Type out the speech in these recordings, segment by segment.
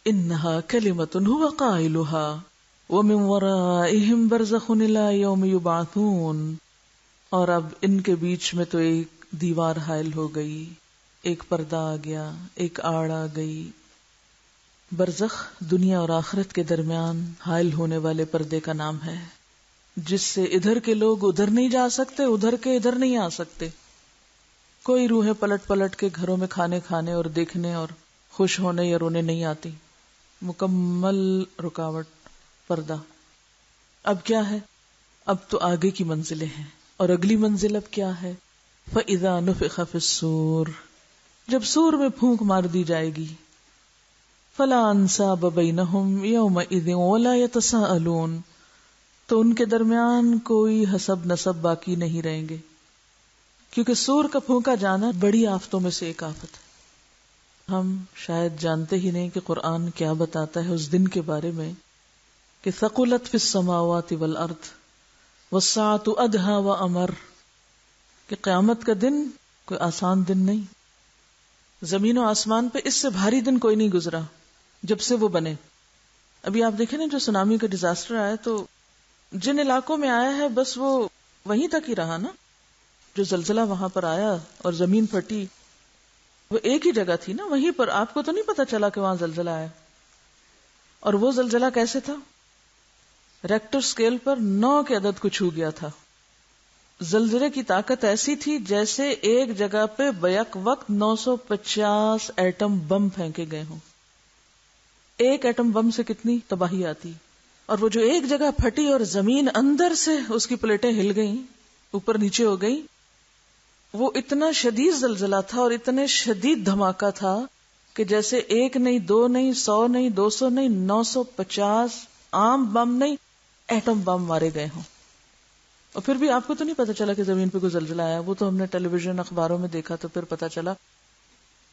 انہا کلمۃ هو قائلها ومن ورائہم برزخ الی یوم یبعثون. اور اب ان کے بیچ میں تو ایک دیوار حائل ہو گئی، ایک پردہ آ گیا، ایک آڑ آ گئی. برزخ دنیا اور آخرت کے درمیان حائل ہونے والے پردے کا نام ہے، جس سے ادھر کے لوگ ادھر نہیں جا سکتے، ادھر کے ادھر نہیں آ سکتے. کوئی روحیں پلٹ پلٹ کے گھروں میں کھانے اور دیکھنے اور خوش ہونے یا رونے نہیں آتی. مکمل رکاوٹ، پردہ. اب کیا ہے؟ اب تو آگے کی منزلیں ہیں، اور اگلی منزل اب کیا ہے؟ فَإِذَا نُفِخَ فِي الصُّورِ، جب سور میں پھونک مار دی جائے گی. فَلَا أَنْسَابَ بَيْنَهُمْ يَوْمَئِذٍ وَلَا يَتَسَاءَلُونَ، تو ان کے درمیان کوئی حسب نسب باقی نہیں رہیں گے، کیونکہ سور کا پھونکا جانا بڑی آفتوں میں سے ایک آفت ہے. ہم شاید جانتے ہی نہیں کہ قرآن کیا بتاتا ہے اس دن کے بارے میں کہ ثقلت فی السماوات والارض والساعۃ ادھیٰ وامر، کہ قیامت کا دن کوئی آسان دن نہیں. زمین و آسمان پہ اس سے بھاری دن کوئی نہیں گزرا جب سے وہ بنے. ابھی آپ دیکھیں نا، جو سونامی کا ڈیزاسٹر آیا تو جن علاقوں میں آیا ہے بس وہ وہیں تک ہی رہا نا. جو زلزلہ وہاں پر آیا اور زمین پھٹی، وہ ایک ہی جگہ تھی نا، وہیں پر. آپ کو تو نہیں پتا چلا کہ وہاں زلزلہ آیا. اور وہ زلزلہ کیسے تھا؟ ریکٹر سکیل پر 9 کے عدد کو چھو گیا تھا. زلزلے کی طاقت ایسی تھی جیسے ایک جگہ پہ بیک وقت 950 ایٹم بم پھینکے گئے ہوں. ایک ایٹم بم سے کتنی تباہی آتی. اور وہ جو ایک جگہ پھٹی اور زمین اندر سے اس کی پلیٹیں ہل گئیں، اوپر نیچے ہو گئی، وہ اتنا شدید زلزلہ تھا اور اتنے شدید دھماکہ تھا کہ جیسے ایک نہیں، 2 نہیں، 100 نہیں، 200 نہیں، 950 عام بم نہیں، ایٹم بم مارے گئے ہوں. اور پھر بھی آپ کو تو نہیں پتا چلا کہ زمین پہ کوئی زلزلہ آیا. وہ تو ہم نے ٹیلی ویژن اخباروں میں دیکھا تو پھر پتا چلا.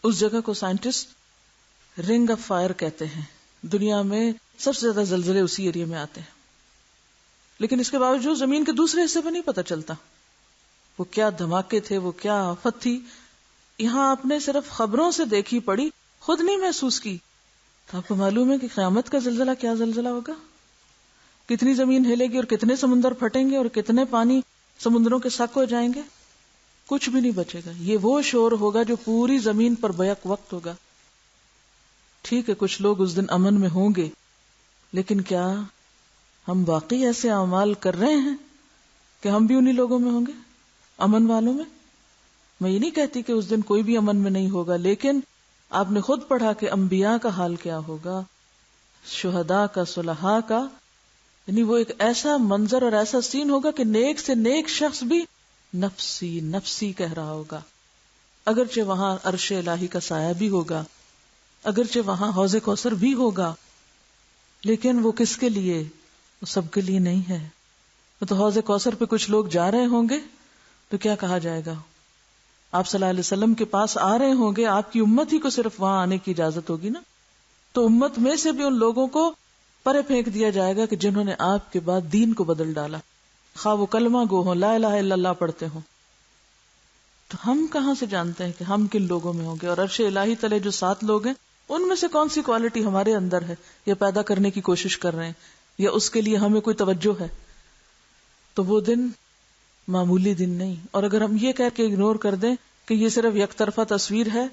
اس جگہ کو سائنٹسٹ رنگ آف فائر کہتے ہیں. دنیا میں سب سے زیادہ زلزلے اسی ایریا میں آتے ہیں. لیکن اس کے باوجود زمین کے دوسرے حصے پہ نہیں پتا چلتا وہ کیا دھماکے تھے، وہ کیا آفت تھی. یہاں آپ نے صرف خبروں سے دیکھی پڑھی، خود نہیں محسوس کی. تو آپ کو معلوم ہے کہ قیامت کا زلزلہ کیا زلزلہ ہوگا. کتنی زمین ہلے گی اور کتنے سمندر پھٹیں گے اور کتنے پانی سمندروں کے سک ہو جائیں گے. کچھ بھی نہیں بچے گا. یہ وہ شور ہوگا جو پوری زمین پر بیک وقت ہوگا. ٹھیک ہے، کچھ لوگ اس دن امن میں ہوں گے، لیکن کیا ہم واقعی ایسے اعمال کر رہے ہیں کہ ہم بھی انہی لوگوں میں ہوں گے، امن والوں میں؟ میں یہ نہیں کہتی کہ اس دن کوئی بھی امن میں نہیں ہوگا، لیکن آپ نے خود پڑھا کہ انبیاء کا حال کیا ہوگا، شہداء کا، صلحاء کا. یعنی وہ ایک ایسا منظر اور ایسا سین ہوگا کہ نیک سے نیک شخص بھی نفسی نفسی کہہ رہا ہوگا. اگرچہ وہاں عرش الہی کا سایہ بھی ہوگا، اگرچہ وہاں حوض کوثر بھی ہوگا، لیکن وہ کس کے لیے؟ وہ سب کے لیے نہیں ہے. تو حوض کوثر پہ کچھ لوگ جا رہے ہوں گے تو کیا کہا جائے گا؟ آپ صلی اللہ علیہ وسلم کے پاس آ رہے ہوں گے، آپ کی امت ہی کو صرف وہاں آنے کی اجازت ہوگی نا. تو امت میں سے بھی ان لوگوں کو پرے پھینک دیا جائے گا کہ جنہوں نے آپ کے بعد دین کو بدل ڈالا، خواہ وہ کلمہ گو ہوں، لا الہ الا اللہ پڑھتے ہوں. تو ہم کہاں سے جانتے ہیں کہ ہم کن لوگوں میں ہوں گے؟ اور عرش الہی تلے جو 7 لوگ ہیں، ان میں سے کون سی کوالٹی ہمارے اندر ہے یا پیدا کرنے کی کوشش کر رہے ہیں، یا اس کے لیے ہمیں کوئی توجہ ہے؟ تو وہ دن معمولی دن نہیں. اور اگر ہم یہ کہہ کے اگنور کر دیں کہ یہ صرف یک طرفہ تصویر ہے،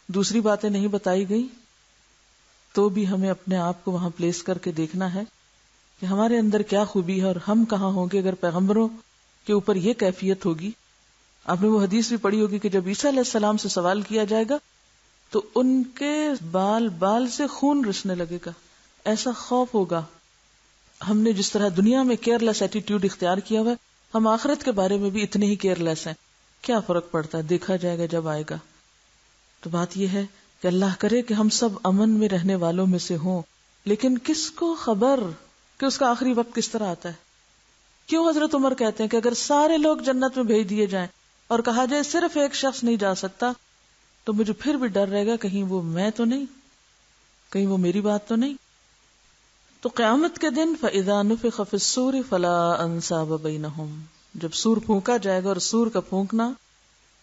دوسری باتیں نہیں بتائی گئی، تو بھی ہمیں اپنے آپ کو وہاں پلیس کر کے دیکھنا ہے کہ ہمارے اندر کیا خوبی ہے اور ہم کہاں ہوں گے اگر پیغمبروں کے اوپر یہ کیفیت ہوگی. آپ نے وہ حدیث بھی پڑھی ہوگی کہ جب عیسیٰ علیہ السلام سے سوال کیا جائے گا تو ان کے بال بال سے خون رسنے لگے گا، ایسا خوف ہوگا. ہم نے جس طرح دنیا میں کیئر لیس ایٹیٹیوڈ اختیار کیا ہوا ہے، ہم آخرت کے بارے میں بھی اتنے ہی کیئر لیس ہیں. کیا فرق پڑتا ہے؟ دیکھا جائے گا جب آئے گا. تو بات یہ ہے کہ اللہ کرے کہ ہم سب امن میں رہنے والوں میں سے ہوں، لیکن کس کو خبر کہ اس کا آخری وقت کس طرح آتا ہے. کیوں حضرت عمر کہتے ہیں کہ اگر سارے لوگ جنت میں بھیج دیے جائیں اور کہا جائے صرف ایک شخص نہیں جا سکتا، تو مجھے پھر بھی ڈر رہے گا کہیں وہ میں تو نہیں، کہیں وہ میری بات تو نہیں. تو قیامت کے دن فَإِذَا نُفِخَ فِي الصُّورِ فَلَا أَنْسَابَ بَيْنَهُمْ، جب سور پھونکا جائے گا، اور سور کا پھونکنا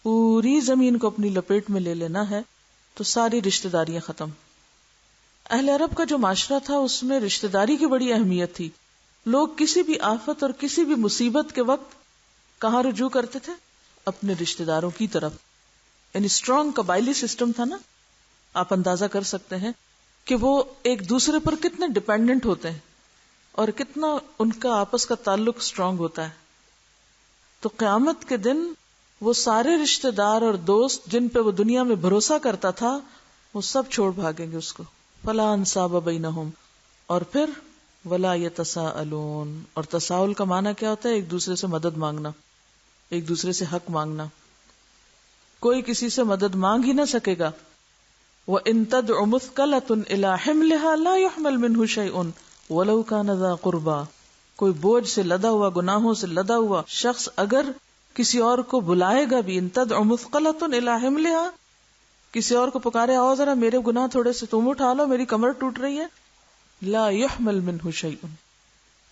پوری زمین کو اپنی لپیٹ میں لے لینا ہے، تو ساری رشتہ داریاں ختم. اہل عرب کا جو معاشرہ تھا اس میں رشتہ داری کی بڑی اہمیت تھی. لوگ کسی بھی آفت اور کسی بھی مصیبت کے وقت کہاں رجوع کرتے تھے؟ اپنے رشتہ داروں کی طرف. یعنی اسٹرانگ قبائلی سسٹم تھا نا. آپ اندازہ کر سکتے ہیں کہ وہ ایک دوسرے پر کتنے ڈیپینڈنٹ ہوتے ہیں اور کتنا ان کا آپس کا تعلق اسٹرانگ ہوتا ہے. تو قیامت کے دن وہ سارے رشتہ دار اور دوست جن پہ وہ دنیا میں بھروسہ کرتا تھا وہ سب چھوڑ بھاگیں گے اس کو. فلا انصاب بینہم، اور پھر ولا یتساءلون. اور تساؤل کا معنی کیا ہوتا ہے؟ ایک دوسرے سے مدد مانگنا، ایک دوسرے سے حق مانگنا. کوئی کسی سے مدد مانگ ہی نہ سکے گا. وَإِن تَدْعُ مُثْقَلَةٌ إِلَىٰ حِمْلِهَا لَا يُحْمَلْ مِنْهُ شَيْءٌ وَلَوْ كَانَ ذَا قُرْبَىٰ. کوئی بوجھ سے لدا ہوا، گناہوں سے لدا ہوا شخص اگر کسی اور کو بلائے گا بھی، ان تدعو مثقلۃ الی حملها، کسی اور کو پکارے آؤ ذرا میرے گناہ تھوڑے سے تم اٹھا لو، میری کمر ٹوٹ رہی ہے، لا يحمل منه شیء،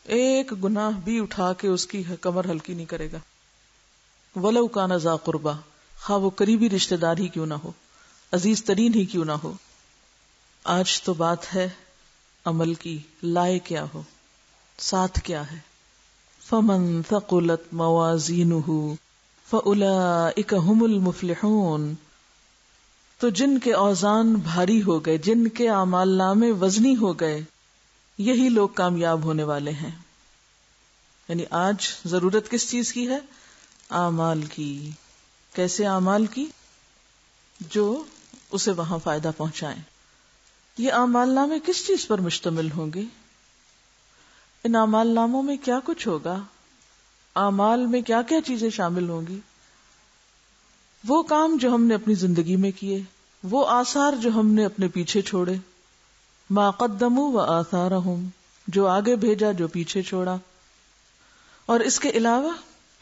ایک گناہ بھی اٹھا کے اس کی کمر ہلکی نہیں کرے گا. ولو کان ذا قربا، خواہ وہ قریبی رشتہ دار ہی کیوں نہ ہو، عزیز ترین ہی کیوں نہ ہو. آج تو بات ہے عمل کی، لائے کیا ہو، ساتھ کیا ہے. فمن ثقلت موازینہ فاولئک هم المفلحون. تو جن کے اوزان بھاری ہو گئے، جن کے اعمال نامے وزنی ہو گئے، یہی لوگ کامیاب ہونے والے ہیں. یعنی آج ضرورت کس چیز کی ہے؟ اعمال کی. کیسے اعمال کی؟ جو اسے وہاں فائدہ پہنچائیں. یہ اعمال نامے کس چیز پر مشتمل ہوں گے؟ ان اعمال ناموں میں کیا کچھ ہوگا؟ اعمال میں کیا کیا چیزیں شامل ہوں گی؟ وہ کام جو ہم نے اپنی زندگی میں کیے، وہ آثار جو ہم نے اپنے پیچھے چھوڑے، ما قدموا و آثارہم، جو آگے بھیجا جو پیچھے چھوڑا. اور اس کے علاوہ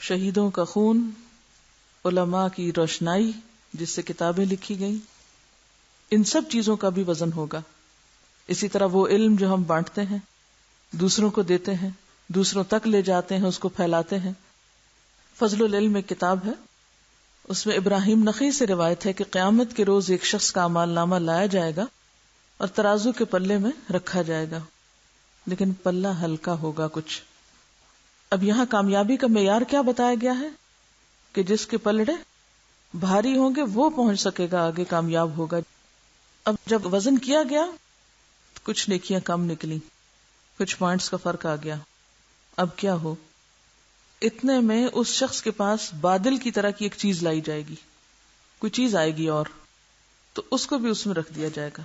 شہیدوں کا خون، علماء کی روشنائی جس سے کتابیں لکھی گئیں، ان سب چیزوں کا بھی وزن ہوگا. اسی طرح وہ علم جو ہم بانٹتے ہیں، دوسروں کو دیتے ہیں، دوسروں تک لے جاتے ہیں، اس کو پھیلاتے ہیں. فضل العلم ایک کتاب ہے، اس میں ابراہیم نخعی سے روایت ہے کہ قیامت کے روز ایک شخص کا اعمال نامہ لایا جائے گا اور ترازو کے پلے میں رکھا جائے گا، لیکن پلہ ہلکا ہوگا کچھ. اب یہاں کامیابی کا معیار کیا بتایا گیا ہے؟ کہ جس کے پلڑے بھاری ہوں گے وہ پہنچ سکے گا آگے، کامیاب ہوگا. اب جب وزن کیا گیا تو کچھ نیکیاں کم نکلی، کچھ پوائنٹس کا فرق آ گیا. اب کیا ہو؟ اتنے میں اس شخص کے پاس بادل کی طرح کی ایک چیز لائی جائے گی، کوئی چیز آئے گی اور تو اس کو بھی اس میں رکھ دیا جائے گا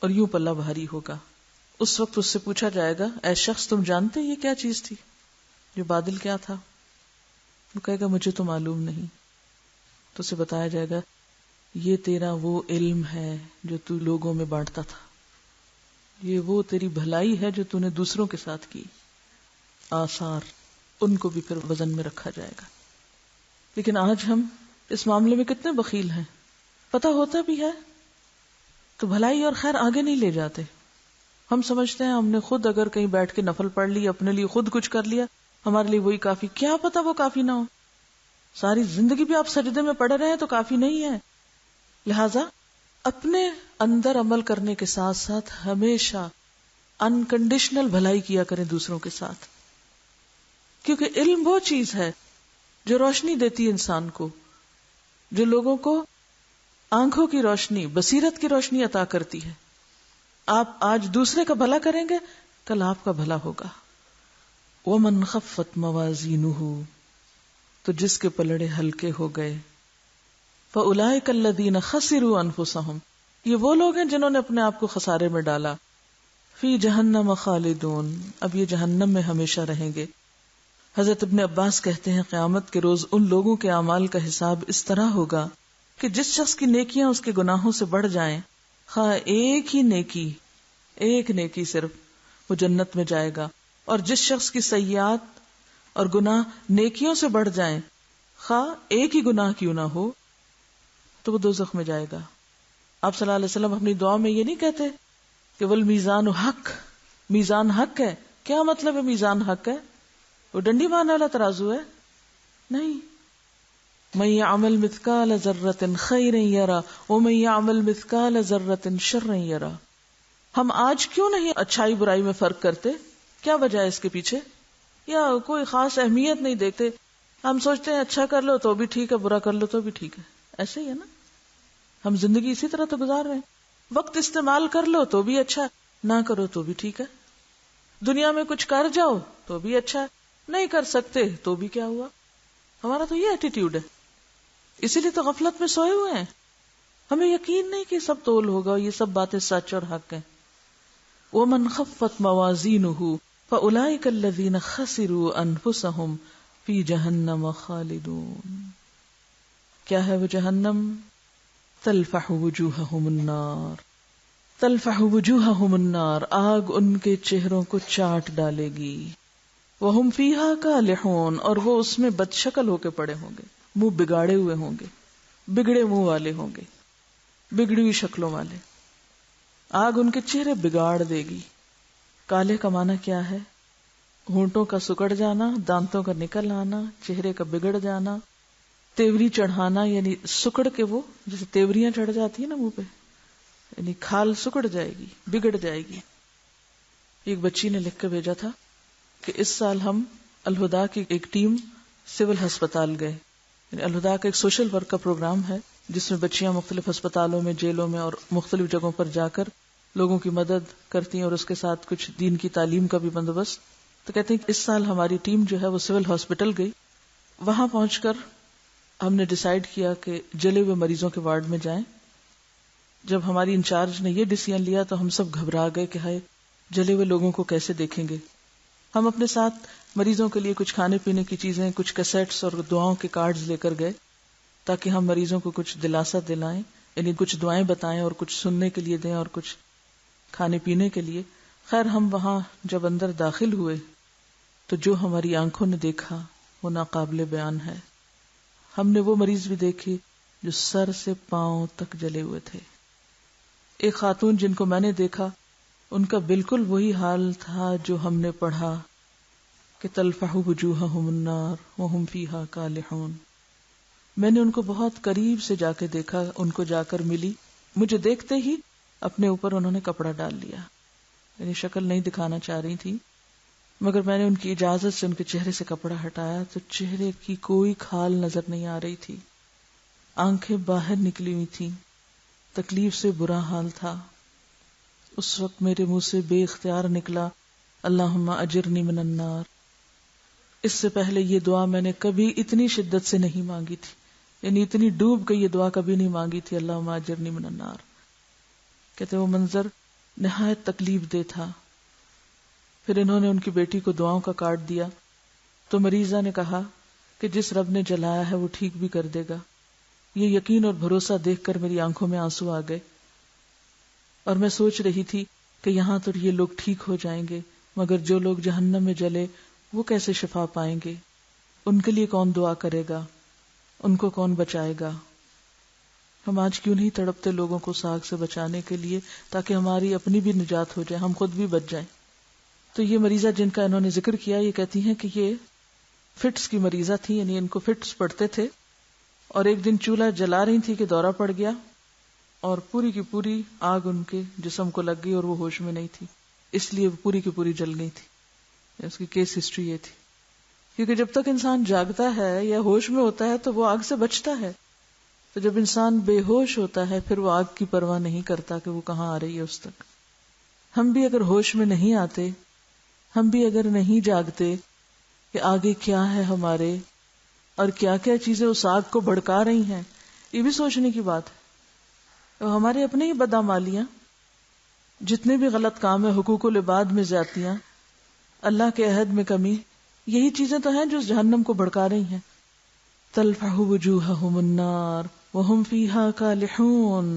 اور یوں پلہ بھاری ہوگا. اس وقت اس سے پوچھا جائے گا، اے شخص تم جانتے یہ کیا چیز تھی؟ یہ بادل کیا تھا؟ وہ کہے گا مجھے تو معلوم نہیں. تو اسے بتایا جائے گا یہ تیرا وہ علم ہے جو تو لوگوں میں بانٹتا تھا، یہ وہ تیری بھلائی ہے جو تو نے دوسروں کے ساتھ کی. آثار ان کو بھی پھر وزن میں رکھا جائے گا. لیکن آج ہم اس معاملے میں کتنے بخیل ہیں. پتہ ہوتا بھی ہے تو بھلائی اور خیر آگے نہیں لے جاتے. ہم سمجھتے ہیں ہم نے خود اگر کہیں بیٹھ کے نفل پڑھ لی، اپنے لیے خود کچھ کر لیا، ہمارے لیے وہی کافی. کیا پتا وہ کافی نہ ہو، ساری زندگی بھی آپ سجدے میں پڑھ رہے ہیں تو کافی نہیں ہے. لہذا اپنے اندر عمل کرنے کے ساتھ ساتھ ہمیشہ انکنڈیشنل بھلائی کیا کریں دوسروں کے ساتھ، کیونکہ علم وہ چیز ہے جو روشنی دیتی ہے انسان کو، جو لوگوں کو آنکھوں کی روشنی، بصیرت کی روشنی عطا کرتی ہے. آپ آج دوسرے کا بھلا کریں گے، کل آپ کا بھلا ہوگا. وَمَنْ خَفَّتْ مَوَازِينُهُ، تو جس کے پلڑے ہلکے ہو گئے، فَأُولَئِكَ الَّذِينَ خَسِرُوا أَنفُسَهُمْ، یہ وہ لوگ ہیں جنہوں نے اپنے آپ کو خسارے میں ڈالا. فی جہنم خالدون، اب یہ جہنم میں ہمیشہ رہیں گے. حضرت ابن عباس کہتے ہیں قیامت کے روز ان لوگوں کے اعمال کا حساب اس طرح ہوگا کہ جس شخص کی نیکیاں اس کے گناہوں سے بڑھ جائیں، خواہ ایک ہی نیکی، ایک نیکی صرف، وہ جنت میں جائے گا. اور جس شخص کی سیئات اور گناہ نیکیوں سے بڑھ جائیں، خواہ ایک ہی گناہ کیوں نہ ہو، تو وہ دوزخ میں جائے گا. آپ صلی اللہ علیہ وسلم اپنی دعا میں یہ نہیں کہتے کہ والمیزان حق، میزان حق ہے. کیا مطلب ہے میزان حق ہے؟ وہ ڈنڈی مارنے والا ترازو ہے؟ نہیں. من یعمل مثقال ذرۃ خیرا یرا ومن یعمل مثقال ذرۃ شرا یرا. ہم آج کیوں نہیں اچھائی برائی میں فرق کرتے؟ کیا وجہ ہے اس کے پیچھے؟ یا کوئی خاص اہمیت نہیں دیکھتے؟ ہم سوچتے ہیں اچھا کر لو تو بھی ٹھیک ہے، برا کر لو تو بھی ٹھیک ہے. ایسے ہی ہے نا، ہم زندگی اسی طرح تو گزار رہے ہیں. وقت استعمال کر لو تو بھی اچھا، نہ کرو تو بھی ٹھیک ہے. دنیا میں کچھ کر جاؤ تو بھی اچھا ہے، نہیں کر سکتے تو بھی کیا ہوا. ہمارا تو یہ ایٹیٹیوڈ ہے. اسی لیے تو غفلت میں سوئے ہوئے ہیں. ہمیں یقین نہیں کہ سب تول ہوگا، یہ سب باتیں سچ اور حق ہیں. وَمَنْ خَفَّتْ مَوَازِينُهُ فَأُولَئِكَ الَّذِينَ خَسِرُوا أَنفُسَهُمْ فِي جَهَنَّمَ خَالِدُونَ. کیا ہے وہ جہنم؟ تلفح وجوہہم النار، تلفح وجوہہم النار، آگ ان کے چہروں کو چاٹ ڈالے گی. وہم فیہا کالحون، اور وہ اس میں بدشکل ہو کے پڑے ہوں گے، منہ بگاڑے ہوئے ہوں گے، بگڑے منہ والے ہوں گے، بگڑی ہوئی شکلوں والے. آگ ان کے چہرے بگاڑ دے گی. کالے کا معنی کیا ہے؟ ہونٹوں کا سکڑ جانا، دانتوں کا نکل آنا، چہرے کا بگڑ جانا، تیوری چڑھانا، یعنی سکڑ کے وہ جیسے تیوریاں چڑھ جاتی ہیں نا منہ پہ، یعنی کھال سکڑ جائے گی، بگڑ جائے گی. ایک بچی نے لکھ کے بھیجا تھا کہ اس سال ہم الہدا کی ایک ٹیم سول ہسپتال گئے. یعنی الہدا کا ایک سوشل ورک کا پروگرام ہے جس میں بچیاں مختلف ہسپتالوں میں، جیلوں میں اور مختلف جگہوں پر جا کر لوگوں کی مدد کرتی ہیں اور اس کے ساتھ کچھ دین کی تعلیم کا بھی بندوبست. تو کہتے ہیں کہ اس سال ہماری ٹیم جو ہے وہ سول ہاسپٹل گئی. وہاں پہنچ کر ہم نے ڈیسائیڈ کیا کہ جلے ہوئے مریضوں کے وارڈ میں جائیں. جب ہماری انچارج نے یہ ڈیسیژن لیا تو ہم سب گھبرا گئے کہ ہائے جلے ہوئے لوگوں کو کیسے دیکھیں گے. ہم اپنے ساتھ مریضوں کے لیے کچھ کھانے پینے کی چیزیں، کچھ کیسٹس اور دعاؤں کے کارڈز لے کر گئے تاکہ ہم مریضوں کو کچھ دلاسا دلائیں، یعنی کچھ دعائیں بتائیں اور کچھ سننے کے لیے دیں اور کچھ کھانے پینے کے لیے. خیر ہم وہاں جب اندر داخل ہوئے تو جو ہماری آنکھوں نے دیکھا وہ ناقابل بیان ہے. ہم نے وہ مریض بھی دیکھے جو سر سے پاؤں تک جلے ہوئے تھے. ایک خاتون جن کو میں نے دیکھا ان کا بالکل وہی حال تھا جو ہم نے پڑھا کہ تلفح وجوہہم النار وہم فیہا کالحون. میں نے ان کو بہت قریب سے جا کے دیکھا، ان کو جا کر ملی. مجھے دیکھتے ہی اپنے اوپر انہوں نے کپڑا ڈال لیا، یعنی شکل نہیں دکھانا چاہ رہی تھی، مگر میں نے ان کی اجازت سے ان کے چہرے سے کپڑا ہٹایا تو چہرے کی کوئی کھال نظر نہیں آ رہی تھی، آنکھیں باہر نکلی ہوئی تھیں، تکلیف سے برا حال تھا. اس وقت میرے منہ سے بے اختیار نکلا اللہم اجرنی من النار. اس سے پہلے یہ دعا میں نے کبھی اتنی شدت سے نہیں مانگی تھی، یعنی اتنی ڈوب کے یہ دعا کبھی نہیں مانگی تھی اللہم اجرنی من النار. کہتے وہ منظر نہایت تکلیف دہ تھا. پھر انہوں نے ان کی بیٹی کو دعاؤں کا کارڈ دیا تو مریضہ نے کہا کہ جس رب نے جلایا ہے وہ ٹھیک بھی کر دے گا. یہ یقین اور بھروسہ دیکھ کر میری آنکھوں میں آنسو آ گئے اور میں سوچ رہی تھی کہ یہاں تو یہ لوگ ٹھیک ہو جائیں گے، مگر جو لوگ جہنم میں جلے وہ کیسے شفا پائیں گے؟ ان کے لیے کون دعا کرے گا؟ ان کو کون بچائے گا؟ ہم آج کیوں نہیں تڑپتے لوگوں کو آگ سے بچانے کے لیے تاکہ ہماری اپنی بھی نجات ہو جائے، ہم خود بھی بچ جائیں. تو یہ مریضہ جن کا انہوں نے ذکر کیا یہ کہتی ہیں کہ یہ فٹس کی مریضہ تھی، یعنی ان کو فٹس پڑتے تھے اور ایک دن چولہا جلا رہی تھی کہ دورہ پڑ گیا اور پوری کی پوری آگ ان کے جسم کو لگ گئی اور وہ ہوش میں نہیں تھی، اس لیے وہ پوری کی پوری جل گئی تھی. اس کی کیس ہسٹری یہ تھی. کیونکہ جب تک انسان جاگتا ہے یا ہوش میں ہوتا ہے تو وہ آگ سے بچتا ہے، تو جب انسان بے ہوش ہوتا ہے پھر وہ آگ کی پرواہ نہیں کرتا کہ وہ کہاں آ رہی ہے اس تک. ہم بھی اگر ہوش میں نہیں آتے، ہم بھی اگر نہیں جاگتے کہ آگے کیا ہے ہمارے اور کیا کیا چیزیں اس آگ کو بھڑکا رہی ہیں، یہ بھی سوچنے کی بات ہے. ہمارے اپنے ہی بدعمالیاں، جتنے بھی غلط کام ہیں، حقوق العباد میں زیادتیاں، اللہ کے عہد میں کمی، یہی چیزیں تو ہیں جو جہنم کو بھڑکا رہی ہیں. تلفح وجوہہم النار وہم فیہا کالحون.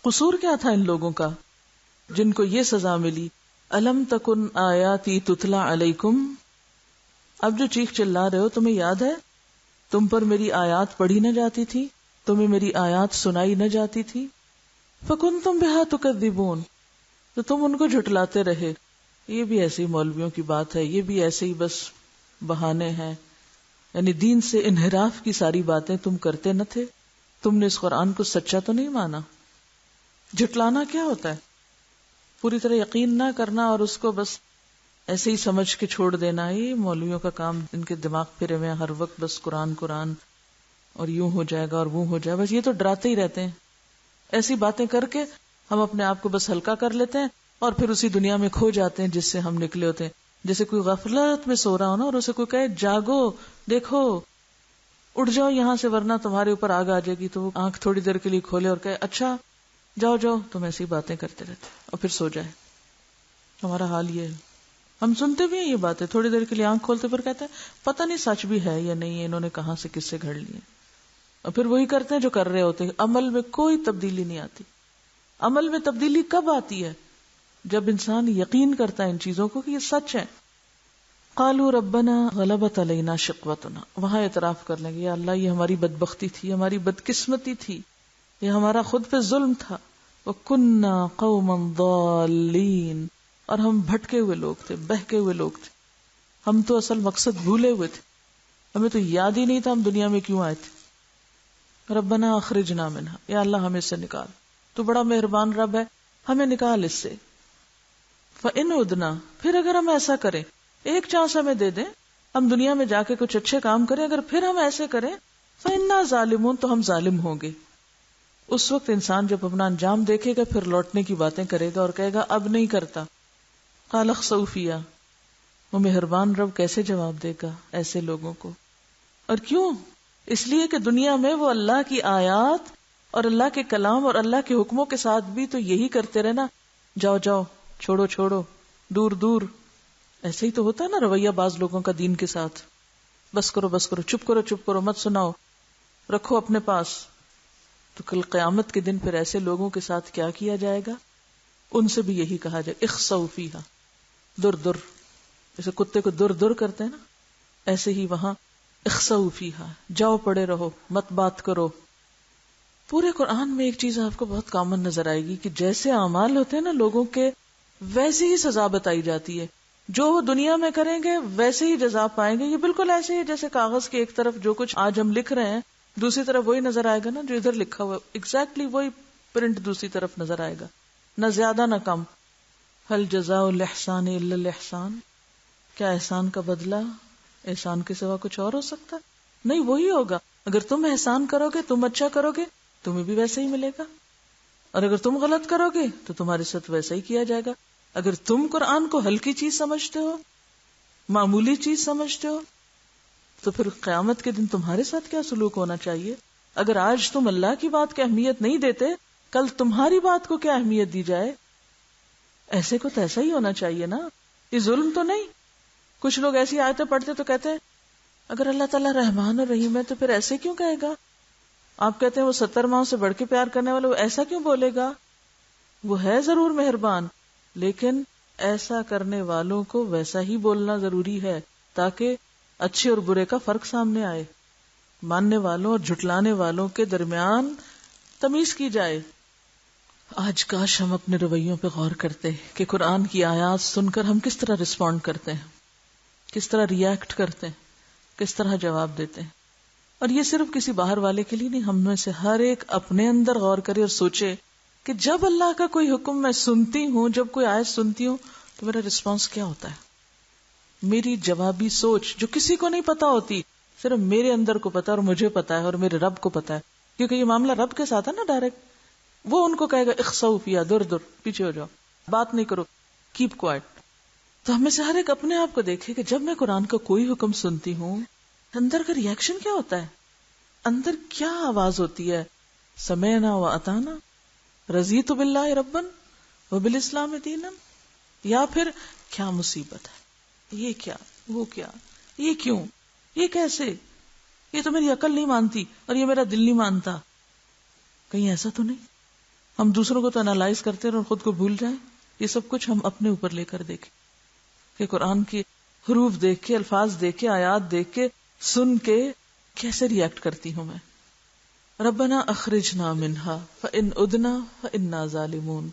قصور کیا تھا ان لوگوں کا جن کو یہ سزا ملی؟ الم تکن آیاتی تتلا علیکم. اب جو چیخ چلا رہے ہو تمہیں یاد ہے تم پر میری آیات پڑھی نہ جاتی تھی، تمہیں میری آیات سنائی نہ جاتی تھی. فکنتم بہا تکذبون، تو تم ان کو جھٹلاتے رہے. یہ بھی ایسے ہی مولویوں کی بات ہے، یہ بھی ایسے ہی بس بہانے ہیں، یعنی دین سے انحراف کی ساری باتیں تم کرتے نہ تھے؟ تم نے اس قرآن کو سچا تو نہیں مانا؟ جھٹلانا کیا ہوتا ہے؟ پوری طرح یقین نہ کرنا اور اس کو بس ایسے ہی سمجھ کے چھوڑ دینا، یہ مولویوں کا کام، ان کے دماغ پھرے ہوئے ہر وقت بس قرآن قرآن اور یوں ہو جائے گا اور وہ ہو جائے گا، بس یہ تو ڈراتے ہی رہتے ہیں. ایسی باتیں کر کے ہم اپنے آپ کو بس ہلکا کر لیتے ہیں اور پھر اسی دنیا میں کھو جاتے ہیں جس سے ہم نکلے ہوتے ہیں. جیسے کوئی غفلت میں سو رہا ہو نا اور اسے کوئی کہے جاگو، دیکھو، اٹھ جاؤ یہاں سے ورنہ تمہارے اوپر آگ آ جائے گی، تو وہ آنکھ تھوڑی دیر کے لیے کھولے اور کہے اچھا جاؤ جاؤ، تم ایسی باتیں کرتے رہتے اور پھر سو جائے. ہمارا حال یہ ہے. ہم سنتے بھی ہیں یہ باتیں، تھوڑی دیر کے لیے آنکھ کھولتے پر کہتے ہیں پتہ نہیں سچ بھی ہے یا نہیں، انہوں نے کہاں سے کس سے گھڑ لیے، اور پھر وہی کرتے ہیں جو کر رہے ہوتے ہیں. عمل میں کوئی تبدیلی نہیں آتی. عمل میں تبدیلی کب آتی ہے؟ جب انسان یقین کرتا ہے ان چیزوں کو کہ یہ سچ ہے. قالوا ربنا غلبت علینا شقوتنا، وہاں اعتراف کر لیں گے یا اللہ یہ ہماری بدبختی تھی، ہماری بدقسمتی تھی، یہ ہمارا خود پہ ظلم تھا. وَكُنَّا قَوْمًا ضَالِّينَ، اور ہم بھٹکے ہوئے لوگ تھے، بہکے ہوئے لوگ تھے. ہم تو اصل مقصد بھولے ہوئے تھے، ہمیں تو یاد ہی نہیں تھا ہم دنیا میں کیوں آئے تھے. ربنا اخرجنا منہا، یا اللہ ہمیں اس سے نکال، تو بڑا مہربان رب ہے، ہمیں نکال اس سے. فَإِنْ عُدْنَا، پھر اگر ہم ایسا کریں، ایک چانس ہمیں دے دیں، ہم دنیا میں جا کے کچھ اچھے کام کریں، اگر پھر ہم ایسے کریں فَإِنَّا ظَالِمُونَ، تو ہم ظالم ہوں گے. اس وقت انسان جب اپنا انجام دیکھے گا پھر لوٹنے کی باتیں کرے گا اور کہے گا اب نہیں کرتا. قَالَ اخْسَئُوا فِيهَا، وہ مہربان رب کیسے جواب دے گا ایسے لوگوں کو؟ اور کیوں؟ اس لیے کہ دنیا میں وہ اللہ کی آیات اور اللہ کے کلام اور اللہ کے حکموں کے ساتھ بھی تو یہی کرتے رہنا، جاؤ جاؤ، چھوڑو چھوڑو، دور دور. ایسے ہی تو ہوتا ہے نا رویہ بعض لوگوں کا دین کے ساتھ، بس کرو بس کرو، چپ کرو چپ کرو، مت سناؤ، رکھو اپنے پاس. تو کل قیامت کے دن پھر ایسے لوگوں کے ساتھ کیا کیا جائے گا؟ ان سے بھی یہی کہا جائے اخسؤ فیہا، در در، جیسے کتے کو در در کرتے ہیں نا، ایسے ہی وہاں اخسؤ فیہا، جاؤ پڑے رہو، مت بات کرو. پورے قرآن میں ایک چیز آپ کو بہت کامن نظر آئے گی کہ جیسے اعمال ہوتے ہیں نا لوگوں کے، ویسے ہی سزا بتائی جاتی ہے. جو وہ دنیا میں کریں گے ویسے ہی جزا پائیں گے. یہ بالکل ایسے ہی جیسے کاغذ کے ایک طرف جو کچھ آج ہم لکھ رہے ہیں دوسری طرف وہی نظر آئے گا نا جو ادھر لکھا ہوا، ایگزیکٹلی وہی پرنٹ دوسری طرف نظر آئے گا، نہ زیادہ نہ کم. هل جزاء الاحسان الا الاحسان، کیا احسان کا بدلہ احسان کے سوا کچھ اور ہو سکتا؟ نہیں، وہی ہوگا. اگر تم احسان کرو گے، تم اچھا کرو گے، تمہیں بھی ویسے ہی ملے گا، اور اگر تم غلط کرو گے تو تمہارے ساتھ ویسا ہی کیا جائے گا. اگر تم قرآن کو ہلکی چیز سمجھتے ہو، معمولی چیز سمجھتے ہو، تو پھر قیامت کے دن تمہارے ساتھ کیا سلوک ہونا چاہیے؟ اگر آج تم اللہ کی بات کی اہمیت نہیں دیتے، کل تمہاری بات کو کیا اہمیت دی جائے؟ ایسے کو تو ایسا ہی ہونا چاہیے نا، یہ ظلم تو نہیں. کچھ لوگ ایسی آیتیں پڑھتے تو کہتے ہیں اگر اللہ تعالیٰ رحمان اور رحیم ہے تو پھر ایسے کیوں کہے گا؟ آپ کہتے ہیں وہ 70 ماؤں سے بڑھ کے پیار کرنے والا، وہ ایسا کیوں بولے گا؟ وہ ہے ضرور مہربان، لیکن ایسا کرنے والوں کو ویسا ہی بولنا ضروری ہے تاکہ اچھے اور برے کا فرق سامنے آئے، ماننے والوں اور جھٹلانے والوں کے درمیان تمیز کی جائے. آج کاش ہم اپنے رویوں پہ غور کرتے کہ قرآن کی آیات سن کر ہم کس طرح رسپونڈ کرتے ہیں، کس طرح ریئیکٹ کرتے ہیں، کس طرح جواب دیتے ہیں. اور یہ صرف کسی باہر والے کے لیے نہیں، ہم میں سے ہر ایک اپنے اندر غور کرے اور سوچے کہ جب اللہ کا کوئی حکم میں سنتی ہوں، جب کوئی آیت سنتی ہوں تو میرا رسپانس کیا ہوتا ہے. میری جوابی سوچ جو کسی کو نہیں پتا ہوتی، صرف میرے اندر کو پتا اور مجھے پتا ہے اور میرے رب کو پتا ہے، کیونکہ یہ معاملہ رب کے ساتھ ہے نا ڈائریکٹ. وہ ان کو کہے گا اخسؤ فیہا، دور دور، پیچھے ہو جاؤ، بات نہیں کرو، کیپ کوائٹ. تو ہم میں سے ہر ایک اپنے آپ کو دیکھے کہ جب میں قرآن کا کوئی حکم سنتی ہوں اندر کا ریئیکشن کیا ہوتا ہے، اندر کیا آواز ہوتی ہے؟ سمعنا و اطعنا، رضیت باللہ ربا وبالاسلام دینا، یا پھر کیا مصیبت ہے، یہ کیا، وہ کیا، یہ کیوں، یہ کیسے، یہ تو میری عقل نہیں مانتی اور یہ میرا دل نہیں مانتا. کہیں ایسا تو نہیں ہم دوسروں کو تو انالائز کرتے رہے اور خود کو بھول جائیں؟ یہ سب کچھ ہم اپنے اوپر لے کر دیکھیں کہ قرآن کے حروف دیکھ کے، الفاظ دیکھ کے، آیات دیکھ کے، سن کے کیسے ریئیکٹ کرتی ہوں میں. ربنا اخرجنا منہا فإن عدنا فإنا ظالمون.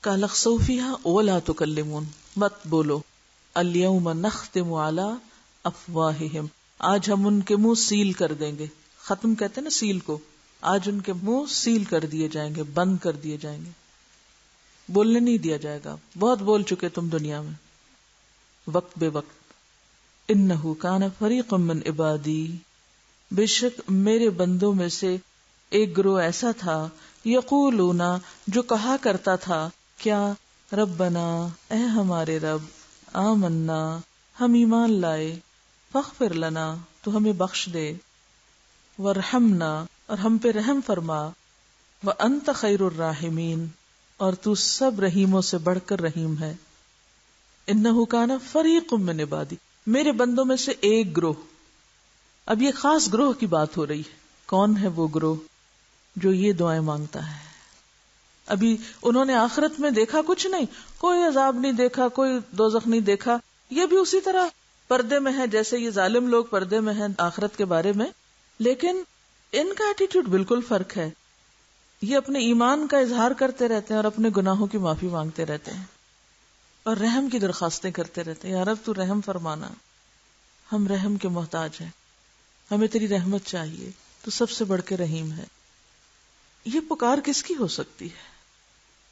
قال اخسؤوا فیہا ولا تکلمون، مت بولو. الیوم نختم علی افواہہم، آج ہم ان کے منہ سیل کر دیں گے. ختم کہتے ہیں نا سیل کو، آج ان کے منہ سیل کر دیے جائیں گے، بند کر دیے جائیں گے. بولنے نہیں دیا جائے گا. بہت بول چکے تم دنیا میں وقت بے وقت. انہ کان فریق من عبادی، بے شک میرے بندوں میں سے ایک گروہ ایسا تھا، یقولون جو کہا کرتا تھا، کیا ربنا اے ہمارے رب، آمنا ہم ایمان لائے، فاغفر لنا تو ہمیں بخش دے، وارحمنا اور ہم پہ رحم فرما، وانت خیر الراحمین اور تو سب رحیموں سے بڑھ کر رحیم ہے. انہ کان فریق من عبادی، میرے بندوں میں سے ایک گروہ. اب یہ خاص گروہ کی بات ہو رہی ہے. کون ہے وہ گروہ جو یہ دعائیں مانگتا ہے؟ ابھی انہوں نے آخرت میں دیکھا کچھ نہیں، کوئی عذاب نہیں دیکھا، کوئی دوزخ نہیں دیکھا. یہ بھی اسی طرح پردے میں ہے جیسے یہ ظالم لوگ پردے میں ہیں آخرت کے بارے میں، لیکن ان کا ایٹیٹیوڈ بالکل فرق ہے. یہ اپنے ایمان کا اظہار کرتے رہتے ہیں اور اپنے گناہوں کی معافی مانگتے رہتے ہیں اور رحم کی درخواستیں کرتے رہتے ہیں. یا رب تو رحم فرمانا، ہم رحم کے محتاج ہیں، ہمیں تیری رحمت چاہیے، تو سب سے بڑھ کے رحیم ہے. یہ پکار کس کی ہو سکتی ہے؟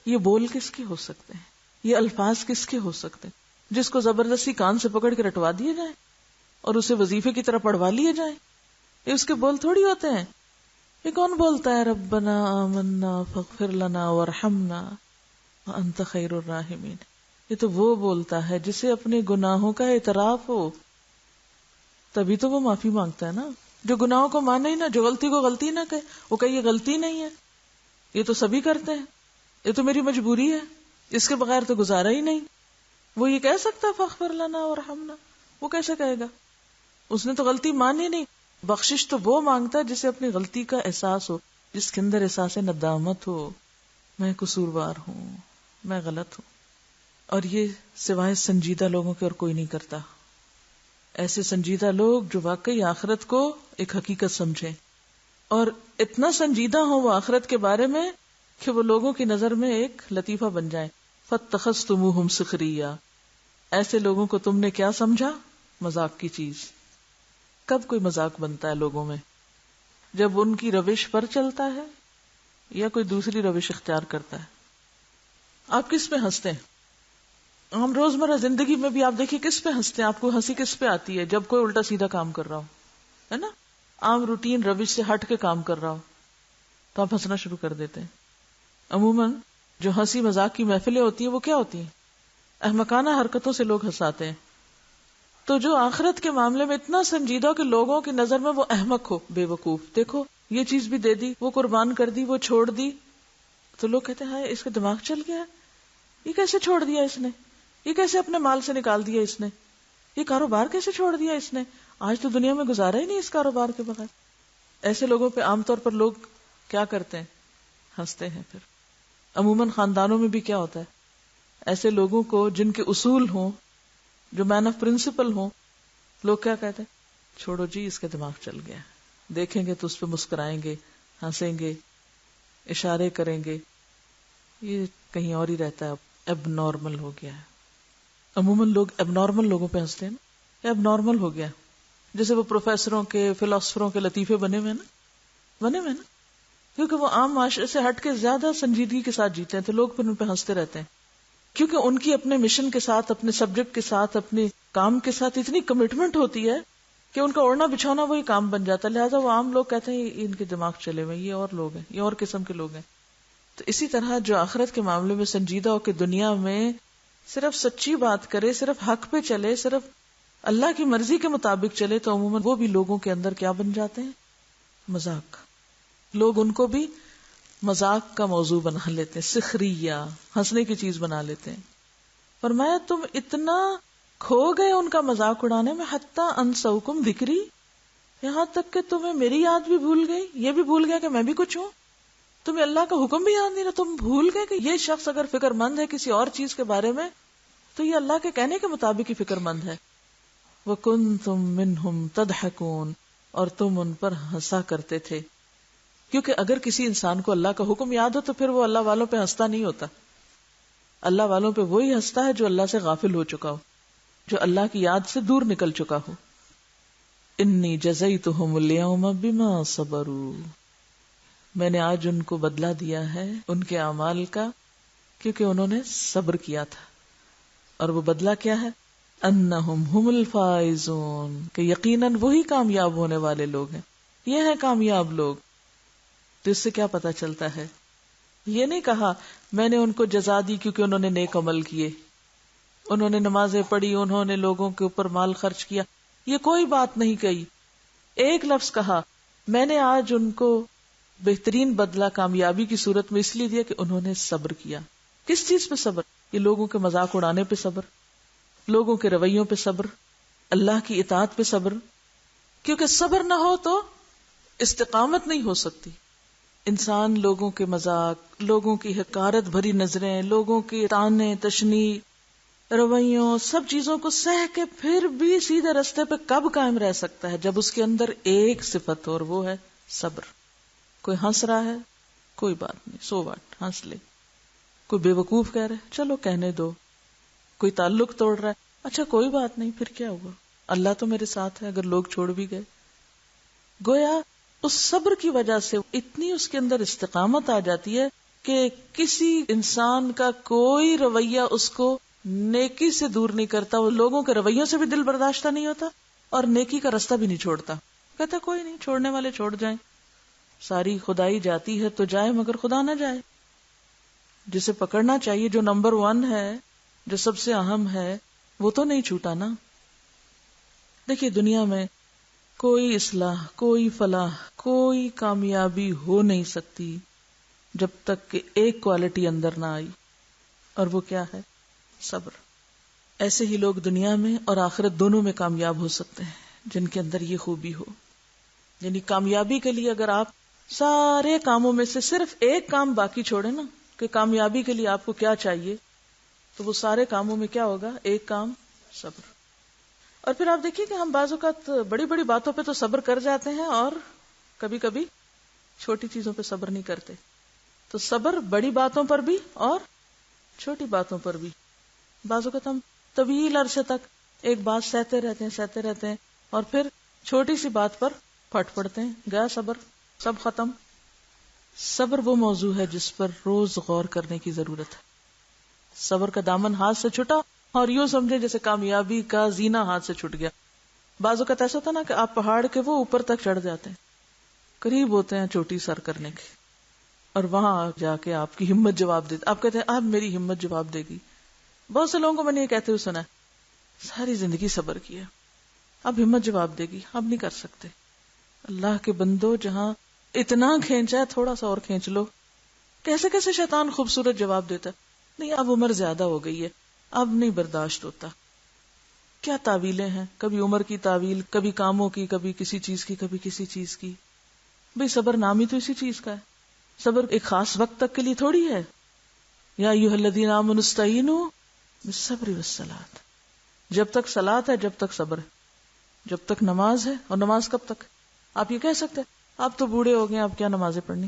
یہ بول کس کے ہو سکتے ہیں؟ یہ الفاظ کس کے ہو سکتے ہیں؟ جس کو زبردستی کان سے پکڑ کے رٹوا دیے جائیں اور اسے وظیفے کی طرح پڑھوا لیے جائیں. یہ اس کے بول تھوڑی ہوتے ہیں. یہ کون بولتا ہے ربنا آمنا فاغفر لنا وارحمنا وانت خیر الراحمین؟ یہ تو وہ بولتا ہے جسے اپنے گناہوں کا اعتراف ہو، تبھی تو وہ معافی مانگتا ہے نا. جو گناہوں کو مانے ہی نہ، جو غلطی کو غلطی نہ کہے، وہ کہے یہ غلطی نہیں ہے، یہ تو سبھی کرتے ہیں، یہ تو میری مجبوری ہے، اس کے بغیر تو گزارا ہی نہیں. وہ یہ کہہ سکتا ہے فاغفر لنا وارحمنا؟ وہ کیسے کہے گا؟ اس نے تو غلطی مانی نہیں. بخشش تو وہ مانگتا ہے جسے اپنی غلطی کا احساس ہو، جس کے اندر احساس ندامت ہو، میں قصوروار ہوں، میں غلط ہوں. اور یہ سوائے سنجیدہ لوگوں کے اور کوئی نہیں کرتا. ایسے سنجیدہ لوگ جو واقعی آخرت کو ایک حقیقت سمجھیں اور اتنا سنجیدہ ہوں وہ آخرت کے بارے میں کہ وہ لوگوں کی نظر میں ایک لطیفہ بن جائیں. فَاتَّخَذْتُمُوهُمْ سِخْرِيًّا، ایسے لوگوں کو تم نے کیا سمجھا؟ مذاق کی چیز. کب کوئی مذاق بنتا ہے لوگوں میں؟ جب ان کی روش پر چلتا ہے یا کوئی دوسری روش اختیار کرتا ہے. آپ کس پہ ہنستے ہیں؟ ہم روزمرہ زندگی میں بھی آپ دیکھیے کس پہ ہنستے ہیں. آپ کو ہنسی کس پہ آتی ہے؟ جب کوئی الٹا سیدھا کام کر رہا ہو، ہے نا، عام روٹین روش سے ہٹ کے کام کر رہا ہو تو آپ ہنسنا شروع کر دیتے ہیں. عموماً جو ہنسی مذاق کی محفلیں ہوتی ہیں وہ کیا ہوتی ہیں؟ احمقانہ حرکتوں سے لوگ ہنساتے ہیں. تو جو آخرت کے معاملے میں اتنا سنجیدہ کہ لوگوں کی نظر میں وہ احمق ہو، بے وقوف، دیکھو یہ چیز بھی دے دی، وہ قربان کر دی، وہ چھوڑ دی، تو لوگ کہتے ہیں اس کا دماغ چل گیا، یہ کیسے چھوڑ دیا اس نے، یہ کیسے اپنے مال سے نکال دیا اس نے، یہ کاروبار کیسے چھوڑ دیا اس نے، آج تو دنیا میں گزارا ہی نہیں اس کاروبار کے بغیر. ایسے لوگوں پہ عام طور پر لوگ کیا کرتے ہیں؟ ہنستے ہیں. پھر عموماً خاندانوں میں بھی کیا ہوتا ہے؟ ایسے لوگوں کو جن کے اصول ہوں، جو مین آف پرنسپل ہوں، لوگ کیا کہتے ہیں؟ چھوڑو جی اس کا دماغ چل گیا، دیکھیں گے تو اس پہ مسکرائیں گے، ہنسیں گے، اشارے کریں گے، یہ کہیں اور ہی رہتا ہے، اب نارمل ہو گیا ہے. عموماً لوگ اب نارمل لوگوں پہ ہنستے ہیں نا، اب نارمل ہو گیا. جیسے وہ پروفیسروں کے، فلاسفروں کے لطیفے بنے ہوئے نا، کیونکہ وہ عام معاشرے سے ہٹ کے زیادہ سنجیدگی کے ساتھ جیتے ہیں تو لوگ پھر ان پہ ہنستے رہتے ہیں، کیونکہ ان کی اپنے مشن کے ساتھ، اپنے سبجیکٹ کے ساتھ، اپنے کام کے ساتھ اتنی کمٹمنٹ ہوتی ہے کہ ان کا اوڑھنا بچھونا وہی کام بن جاتا ہے. لہٰذا وہ عام لوگ کہتے ہیں یہ ان کے دماغ چلے ہوئے، یہ اور لوگ ہیں، یہ اور قسم کے لوگ ہیں. تو اسی طرح جو آخرت کے معاملے میں سنجیدہ ہو کہ دنیا میں صرف سچی بات کرے، صرف حق پہ چلے، صرف اللہ کی مرضی کے مطابق چلے، تو عموماً وہ بھی لوگوں کے اندر کیا بن جاتے ہیں؟ مذاق. لوگ ان کو بھی مذاق کا موضوع بنا لیتے ہیں، سخریہ، ہنسنے کی چیز بنا لیتے ہیں. فرمایا تم اتنا کھو گئے ان کا مذاق اڑانے میں، حتیٰ انسوکم ذکری، یہاں تک کہ تمہیں میری یاد بھی بھول گئی، یہ بھی بھول گیا کہ میں بھی کچھ ہوں، تمہیں اللہ کا حکم بھی یاد نہیں رہا، تم بھول گئے کہ یہ شخص اگر فکر مند ہے کسی اور چیز کے بارے میں تو یہ اللہ کے کہنے کے مطابق ہی فکر مند ہے. وَكُنْتُم مِّنْهُمْ تَضْحَكُونَ، اور تم ان پر ہنسا کرتے تھے. کیونکہ اگر کسی انسان کو اللہ کا حکم یاد ہو تو پھر وہ اللہ والوں پہ ہنستا نہیں ہوتا. اللہ والوں پہ وہی ہنستا ہے جو اللہ سے غافل ہو چکا ہو، جو اللہ کی یاد سے دور نکل چکا ہو. انی جزیتہم اليوم بما صبروا، میں نے آج ان کو بدلہ دیا ہے ان کے اعمال کا کیونکہ انہوں نے صبر کیا تھا. اور وہ بدلہ کیا ہے؟ انہم ہم الفائزون، کہ یقیناً وہی کامیاب ہونے والے لوگ ہیں، یہ ہیں کامیاب لوگ. تو اس سے کیا پتا چلتا ہے؟ یہ نہیں کہا میں نے ان کو جزا دی کیونکہ انہوں نے نیک عمل کیے، انہوں نے نمازیں پڑھی، انہوں نے لوگوں کے اوپر مال خرچ کیا، یہ کوئی بات نہیں کہی. ایک لفظ کہا میں نے آج ان کو بہترین بدلہ کامیابی کی صورت میں اس لیے دیا کہ انہوں نے صبر کیا. کس چیز پہ صبر؟ یہ لوگوں کے مذاق اڑانے پہ صبر، لوگوں کے رویوں پہ صبر، اللہ کی اطاعت پہ صبر. کیونکہ صبر نہ ہو تو استقامت نہیں ہو سکتی. انسان لوگوں کے مذاق، لوگوں کی حقارت بھری نظریں، لوگوں کی طعنے تشنیع، رویوں، سب چیزوں کو سہ کے پھر بھی سیدھے رستے پہ کب قائم رہ سکتا ہے؟ جب اس کے اندر ایک صفت ہو، اور وہ ہے صبر. کوئی ہنس رہا ہے، کوئی بات نہیں، سو واٹ، ہنس لے. کوئی بے وقوف کہہ رہا ہے، چلو کہنے دو. کوئی تعلق توڑ رہا ہے، اچھا کوئی بات نہیں، پھر کیا ہوا، اللہ تو میرے ساتھ ہے اگر لوگ چھوڑ بھی گئے. گویا اس صبر کی وجہ سے اتنی اس کے اندر استقامت آ جاتی ہے کہ کسی انسان کا کوئی رویہ اس کو نیکی سے دور نہیں کرتا. وہ لوگوں کے رویوں سے بھی دل برداشتہ نہیں ہوتا اور نیکی کا رستہ بھی نہیں چھوڑتا. کہتا کوئی نہیں، چھوڑنے والے چھوڑ جائیں، ساری خدائی جاتی ہے تو جائے مگر خدا نہ جائے. جسے پکڑنا چاہیے، جو نمبر 1 ہے، جو سب سے اہم ہے، وہ تو نہیں چھوٹا نا. دیکھیے دنیا میں کوئی اصلاح، کوئی فلاح، کوئی کامیابی ہو نہیں سکتی جب تک کہ ایک کوالٹی اندر نہ آئی، اور وہ کیا ہے؟ صبر. ایسے ہی لوگ دنیا میں اور آخرت دونوں میں کامیاب ہو سکتے ہیں جن کے اندر یہ خوبی ہو. یعنی کامیابی کے لیے اگر آپ سارے کاموں میں سے صرف ایک کام باقی چھوڑیں نا، کہ کامیابی کے لیے آپ کو کیا چاہیے، تو وہ سارے کاموں میں کیا ہوگا؟ ایک کام، صبر. اور پھر آپ دیکھیے کہ ہم بعض اوقات بڑی بڑی باتوں پہ تو صبر کر جاتے ہیں اور کبھی کبھی چھوٹی چیزوں پہ صبر نہیں کرتے. تو صبر بڑی باتوں پر بھی اور چھوٹی باتوں پر بھی. بعض اوقات ہم طویل عرصے تک ایک بات سہتے رہتے ہیں اور پھر چھوٹی سی بات پر پھٹ پڑتے ہیں، گیا صبر، سب ختم. صبر وہ موضوع ہے جس پر روز غور کرنے کی ضرورت ہے. صبر کا دامن ہاتھ سے چھٹا اور یوں سمجھے جیسے کامیابی کا زینہ ہاتھ سے چھٹ گیا. بعض اوقات ایسا ہوتا نا کہ آپ پہاڑ کے وہ اوپر تک چڑھ جاتے ہیں، قریب ہوتے ہیں چوٹی سر کرنے کے، اور وہاں جا کے آپ کی ہمت جواب دیتی. آپ کہتے ہیں اب میری ہمت جواب دے گی. بہت سے لوگوں کو میں نے یہ کہتے ہوئے سنا ہے، ساری زندگی صبر کیا، اب ہمت جواب دے گی، اب نہیں کر سکتے. اللہ کے بندو، جہاں اتنا کھینچا ہے تھوڑا سا اور کھینچ لو. کیسے کیسے شیطان خوبصورت جواب دیتا ہے، نہیں اب عمر زیادہ ہو گئی ہے، اب نہیں برداشت ہوتا. کیا تعویلیں ہیں، کبھی عمر کی تعویل، کبھی کاموں کی، کبھی کسی چیز کی، کبھی کسی چیز کی. بھئی صبر نام ہی تو اسی چیز کا ہے. صبر ایک خاص وقت تک کے لیے تھوڑی ہے. یا ایھا الذین آمنوا استعینوا بالصبر والصلاۃ. جب تک صلاۃ ہے، جب تک صبر ہے، جب تک نماز ہے. اور نماز کب تک؟ آپ یہ کہہ سکتے آپ تو بوڑھے ہو گئے، آپ کیا نمازیں پڑھنی.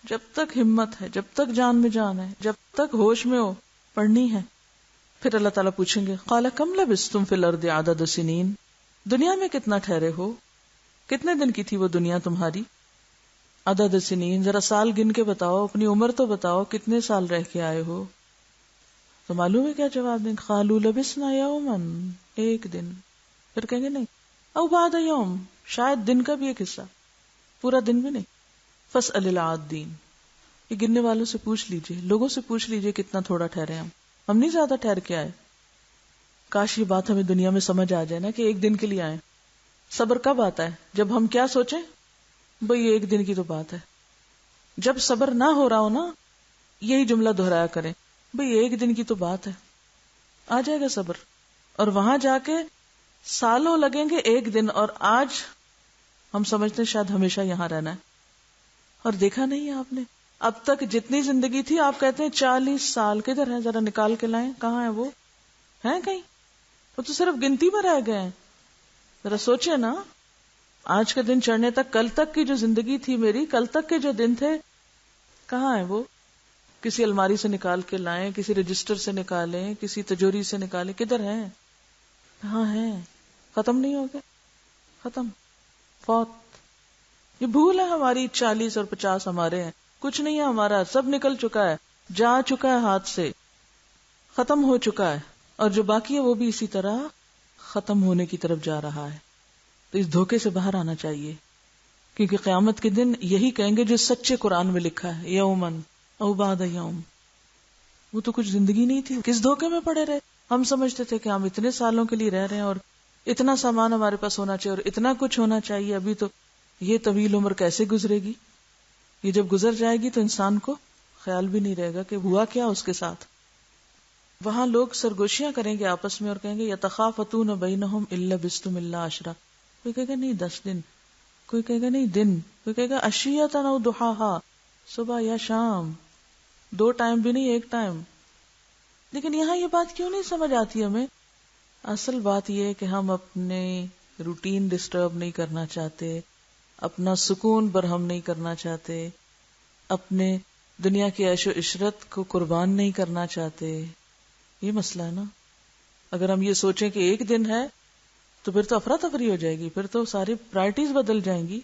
جب تک ہمت ہے، جب تک جان میں جان ہے، جب تک ہوش میں ہو، پڑھنی ہے. پھر اللہ تعالیٰ پوچھیں گے قال کم لبثتم فی الارض عدد سنین، دنیا میں کتنا ٹھہرے ہو، کتنے دن کی تھی وہ دنیا تمہاری. عدد سنین، ذرا سال گن کے بتاؤ، اپنی عمر تو بتاؤ، کتنے سال رہ کے آئے ہو. تو معلوم ہے کیا جواب دیں؟ قالوا لبثنا یوما، ایک دن. پھر کہیں گے نہیں، او بعد یوم، شاید دن کا بھی ایک حصہ، پورا دن بھی نہیں. فاسأل العادین، یہ گننے والوں سے پوچھ لیجئے، لوگوں سے پوچھ لیجئے کتنا تھوڑا ٹھہرے ہم نہیں زیادہ ٹھہر کے آئے. کاش یہ بات ہمیں دنیا میں سمجھ آ جائے نا کہ ایک دن کے لیے آئے. صبر کب آتا ہے؟ جب ہم کیا سوچیں، بھئی ایک دن کی تو بات ہے. جب صبر نہ ہو رہا ہو نا، یہی جملہ دہرایا کریں، بھئی ایک دن کی تو بات ہے، آ جائے گا صبر. اور وہاں جا کے سالوں لگیں گے ایک دن، اور آج ہم سمجھتے ہیں شاید ہمیشہ یہاں رہنا ہے. اور دیکھا نہیں ہے آپ نے، اب تک جتنی زندگی تھی آپ کہتے ہیں 40 سال کدھر ہیں، ذرا نکال کے لائیں، کہاں ہیں وہ؟ ہیں کہیں؟ وہ تو صرف گنتی میں رہ گئے ہیں. ذرا سوچے نا، آج کے دن چڑھنے تک، کل تک کی جو زندگی تھی میری، کل تک کے جو دن تھے، کہاں ہیں وہ؟ کسی الماری سے نکال کے لائیں، کسی رجسٹر سے نکالیں، کسی تجوری سے نکالیں، کدھر ہیں؟ کہاں ہیں؟ ختم نہیں ہو گئے؟ ختم، فوت. یہ بھول ہے ہماری. 40 اور 50 ہمارے ہیں، کچھ نہیں ہے ہمارا، سب نکل چکا ہے. جا چکا ہے ہاتھ سے، ختم ہو چکا ہے، اور جو باقی ہے وہ بھی اسی طرح ختم ہونے کی طرف جا رہا ہے. تو اس دھوکے سے باہر آنا چاہیے، کیونکہ قیامت کے دن یہی کہیں گے جو سچے قرآن میں لکھا ہے، یومن او بعد یوم. وہ تو کچھ زندگی نہیں تھی، کس دھوکے میں پڑے رہے. ہم سمجھتے تھے کہ ہم اتنے سالوں کے لیے رہ رہے ہیں اور اتنا سامان ہمارے پاس ہونا چاہیے اور اتنا کچھ ہونا چاہیے. ابھی تو یہ طویل عمر کیسے گزرے گی؟ یہ جب گزر جائے گی تو انسان کو خیال بھی نہیں رہے گا کہ ہوا کیا اس کے ساتھ. وہاں لوگ سرگوشیاں کریں گے آپس میں اور کہیں گے یتخافتون بینہم ان لبثتم الا عشرا. کوئی کہے گا نہیں 10 دن، کوئی کہے گا نہیں دن، کوئی کہے گا عشیۃ او ضحاہا، صبح یا شام، 2 ٹائم بھی نہیں، 1 ٹائم. لیکن یہاں یہ بات کیوں نہیں سمجھ آتی ہمیں؟ اصل بات یہ ہے کہ ہم اپنے روٹین ڈسٹرب نہیں کرنا چاہتے، اپنا سکون برہم نہیں کرنا چاہتے، اپنے دنیا کی عیش و عشرت کو قربان نہیں کرنا چاہتے. یہ مسئلہ ہے نا. اگر ہم یہ سوچیں کہ 1 دن ہے تو پھر تو افراتفری ہو جائے گی، پھر تو ساری پرائرٹیز بدل جائیں گی.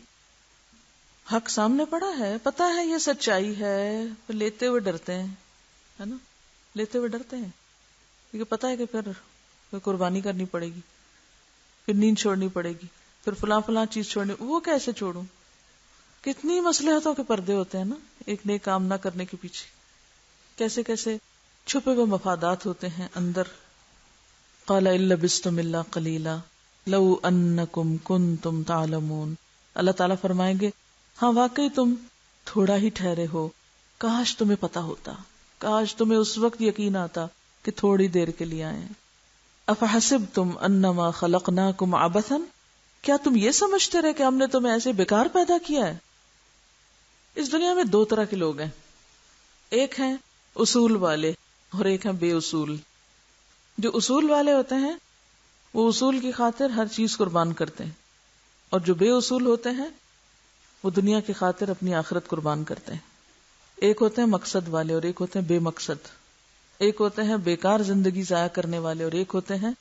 حق سامنے پڑا ہے، پتا ہے یہ سچائی ہے، پھر لیتے ہوئے ڈرتے ہیں، ہے نا، لیتے ہوئے ڈرتے ہیں کیونکہ پتا ہے کہ پھر قربانی کرنی پڑے گی، پھر نیند چھوڑنی پڑے گی، پھر فلاں چیز چھوڑنی. وہ کیسے چھوڑوں؟ کتنی مصلحتوں کے پردے ہوتے ہیں نا ایک نیک کام نہ کرنے کے پیچھے، کیسے کیسے چھپے ہوئے مفادات ہوتے ہیں اندر. قال ان لبثتم الا قلیلا لو انکم کنتم تعلمون. اللہ تعالیٰ فرمائیں گے ہاں واقعی تم تھوڑا ہی ٹھہرے ہو، کاش تمہیں پتا ہوتا، کاش تمہیں اس وقت یقین آتا کہ تھوڑی دیر کے لیے آئے. افحسبتم انما خلقناکم عبثا، کیا تم یہ سمجھتے رہے کہ ہم نے تمہیں ایسے بیکار پیدا کیا ہے؟ اس دنیا میں 2 طرح کے لوگ ہیں، ایک ہیں اصول والے اور ایک ہیں بے اصول. جو اصول والے ہوتے ہیں وہ اصول کی خاطر ہر چیز قربان کرتے ہیں، اور جو بے اصول ہوتے ہیں وہ دنیا کی خاطر اپنی آخرت قربان کرتے ہیں. ایک ہوتے ہیں مقصد والے اور ایک ہوتے ہیں بے مقصد. ایک ہوتے ہیں بیکار زندگی ضائع کرنے والے اور ایک ہوتے ہیں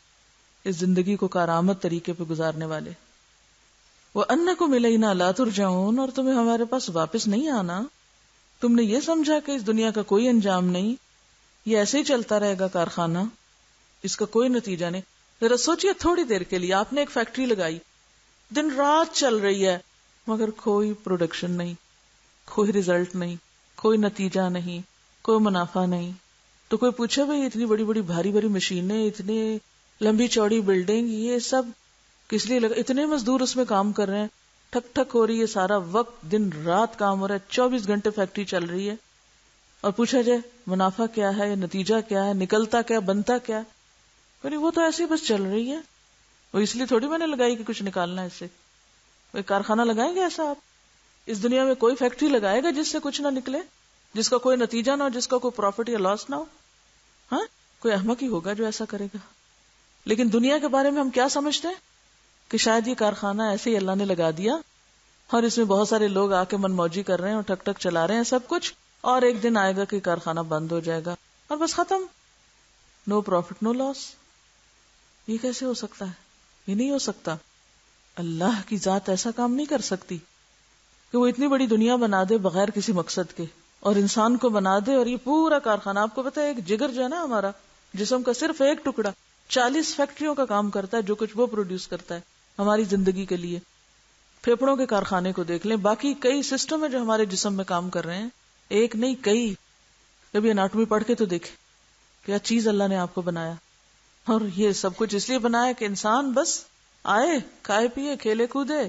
اس زندگی کو کارآمد طریقے پہ گزارنے والے. وَأَنَّكُمْ إِلَيْنَا لَا تُرْجَعُونَ، اور تمہیں ہمارے پاس واپس نہیں آنا. تم نے یہ سمجھا کہ اس دنیا کا کوئی انجام نہیں، یہ ایسے ہی چلتا رہے گا کارخانہ، اس کا کوئی نتیجہ نہیں. ذرا سوچئے تھوڑی دیر کے لیے آپ نے ایک فیکٹری لگائی، دن رات چل رہی ہے مگر کوئی پروڈکشن نہیں، کوئی ریزلٹ نہیں، کوئی نتیجہ نہیں، کوئی منافع نہیں. تو کوئی پوچھے بھائی اتنی بڑی بڑی بھاری بھاری مشینیں، اتنی لمبی چوڑی بلڈنگ، یہ سب کس لیے لگا؟ اتنے مزدور اس میں کام کر رہے ہیں، ٹھک ٹھک ہو رہی ہے، سارا وقت دن رات کام ہو رہا ہے، 24 گھنٹے فیکٹری چل رہی ہے، اور پوچھا جائے منافع کیا ہے، نتیجہ کیا ہے، نکلتا کیا، بنتا کیا؟ وہ تو ایسے ہی بس چل رہی ہے. وہ اس لیے تھوڑی میں نے لگائی کہ کچھ نکالنا ہے اس سے. کوئی کارخانہ لگائیں گے ایسا؟ آپ اس دنیا میں کوئی فیکٹری لگائے گا جس سے کچھ نہ نکلے، جس کا کوئی نتیجہ نہ ہو، جس کا کوئی پروفٹ یا لاس نہ ہو؟ ہاں، کوئی احمق ہی ہوگا جو ایسا کرے گا. لیکن دنیا کے بارے میں ہم کیا سمجھتے ہیں کہ شاید یہ کارخانہ ایسے ہی اللہ نے لگا دیا اور اس میں بہت سارے لوگ آ کے من موجی کر رہے ہیں اور ٹک ٹک چلا رہے ہیں سب کچھ، اور ایک دن آئے گا کہ کارخانہ بند ہو جائے گا اور بس ختم، نو پروفٹ نو لاس. یہ کیسے ہو سکتا ہے؟ یہ نہیں ہو سکتا. اللہ کی ذات ایسا کام نہیں کر سکتی کہ وہ اتنی بڑی دنیا بنا دے بغیر کسی مقصد کے، اور انسان کو بنا دے اور یہ پورا کارخانہ. آپ کو پتا ہے ایک جگر جو ہے نا ہمارا جسم کا، صرف ایک ٹکڑا 40 فیکٹریوں کا کام کرتا ہے، جو کچھ وہ پروڈیوس کرتا ہے ہماری زندگی کے لیے. پھیپڑوں کے کارخانے کو دیکھ لیں، باقی کئی سسٹم ہے جو ہمارے جسم میں کام کر رہے ہیں، ایک نہیں کئی. کبھی اناٹمی پڑھ کے تو دیکھیں کیا چیز اللہ نے آپ کو بنایا. اور یہ سب کچھ اس لیے بنایا کہ انسان بس آئے، کھائے پیے، کھیلے کودے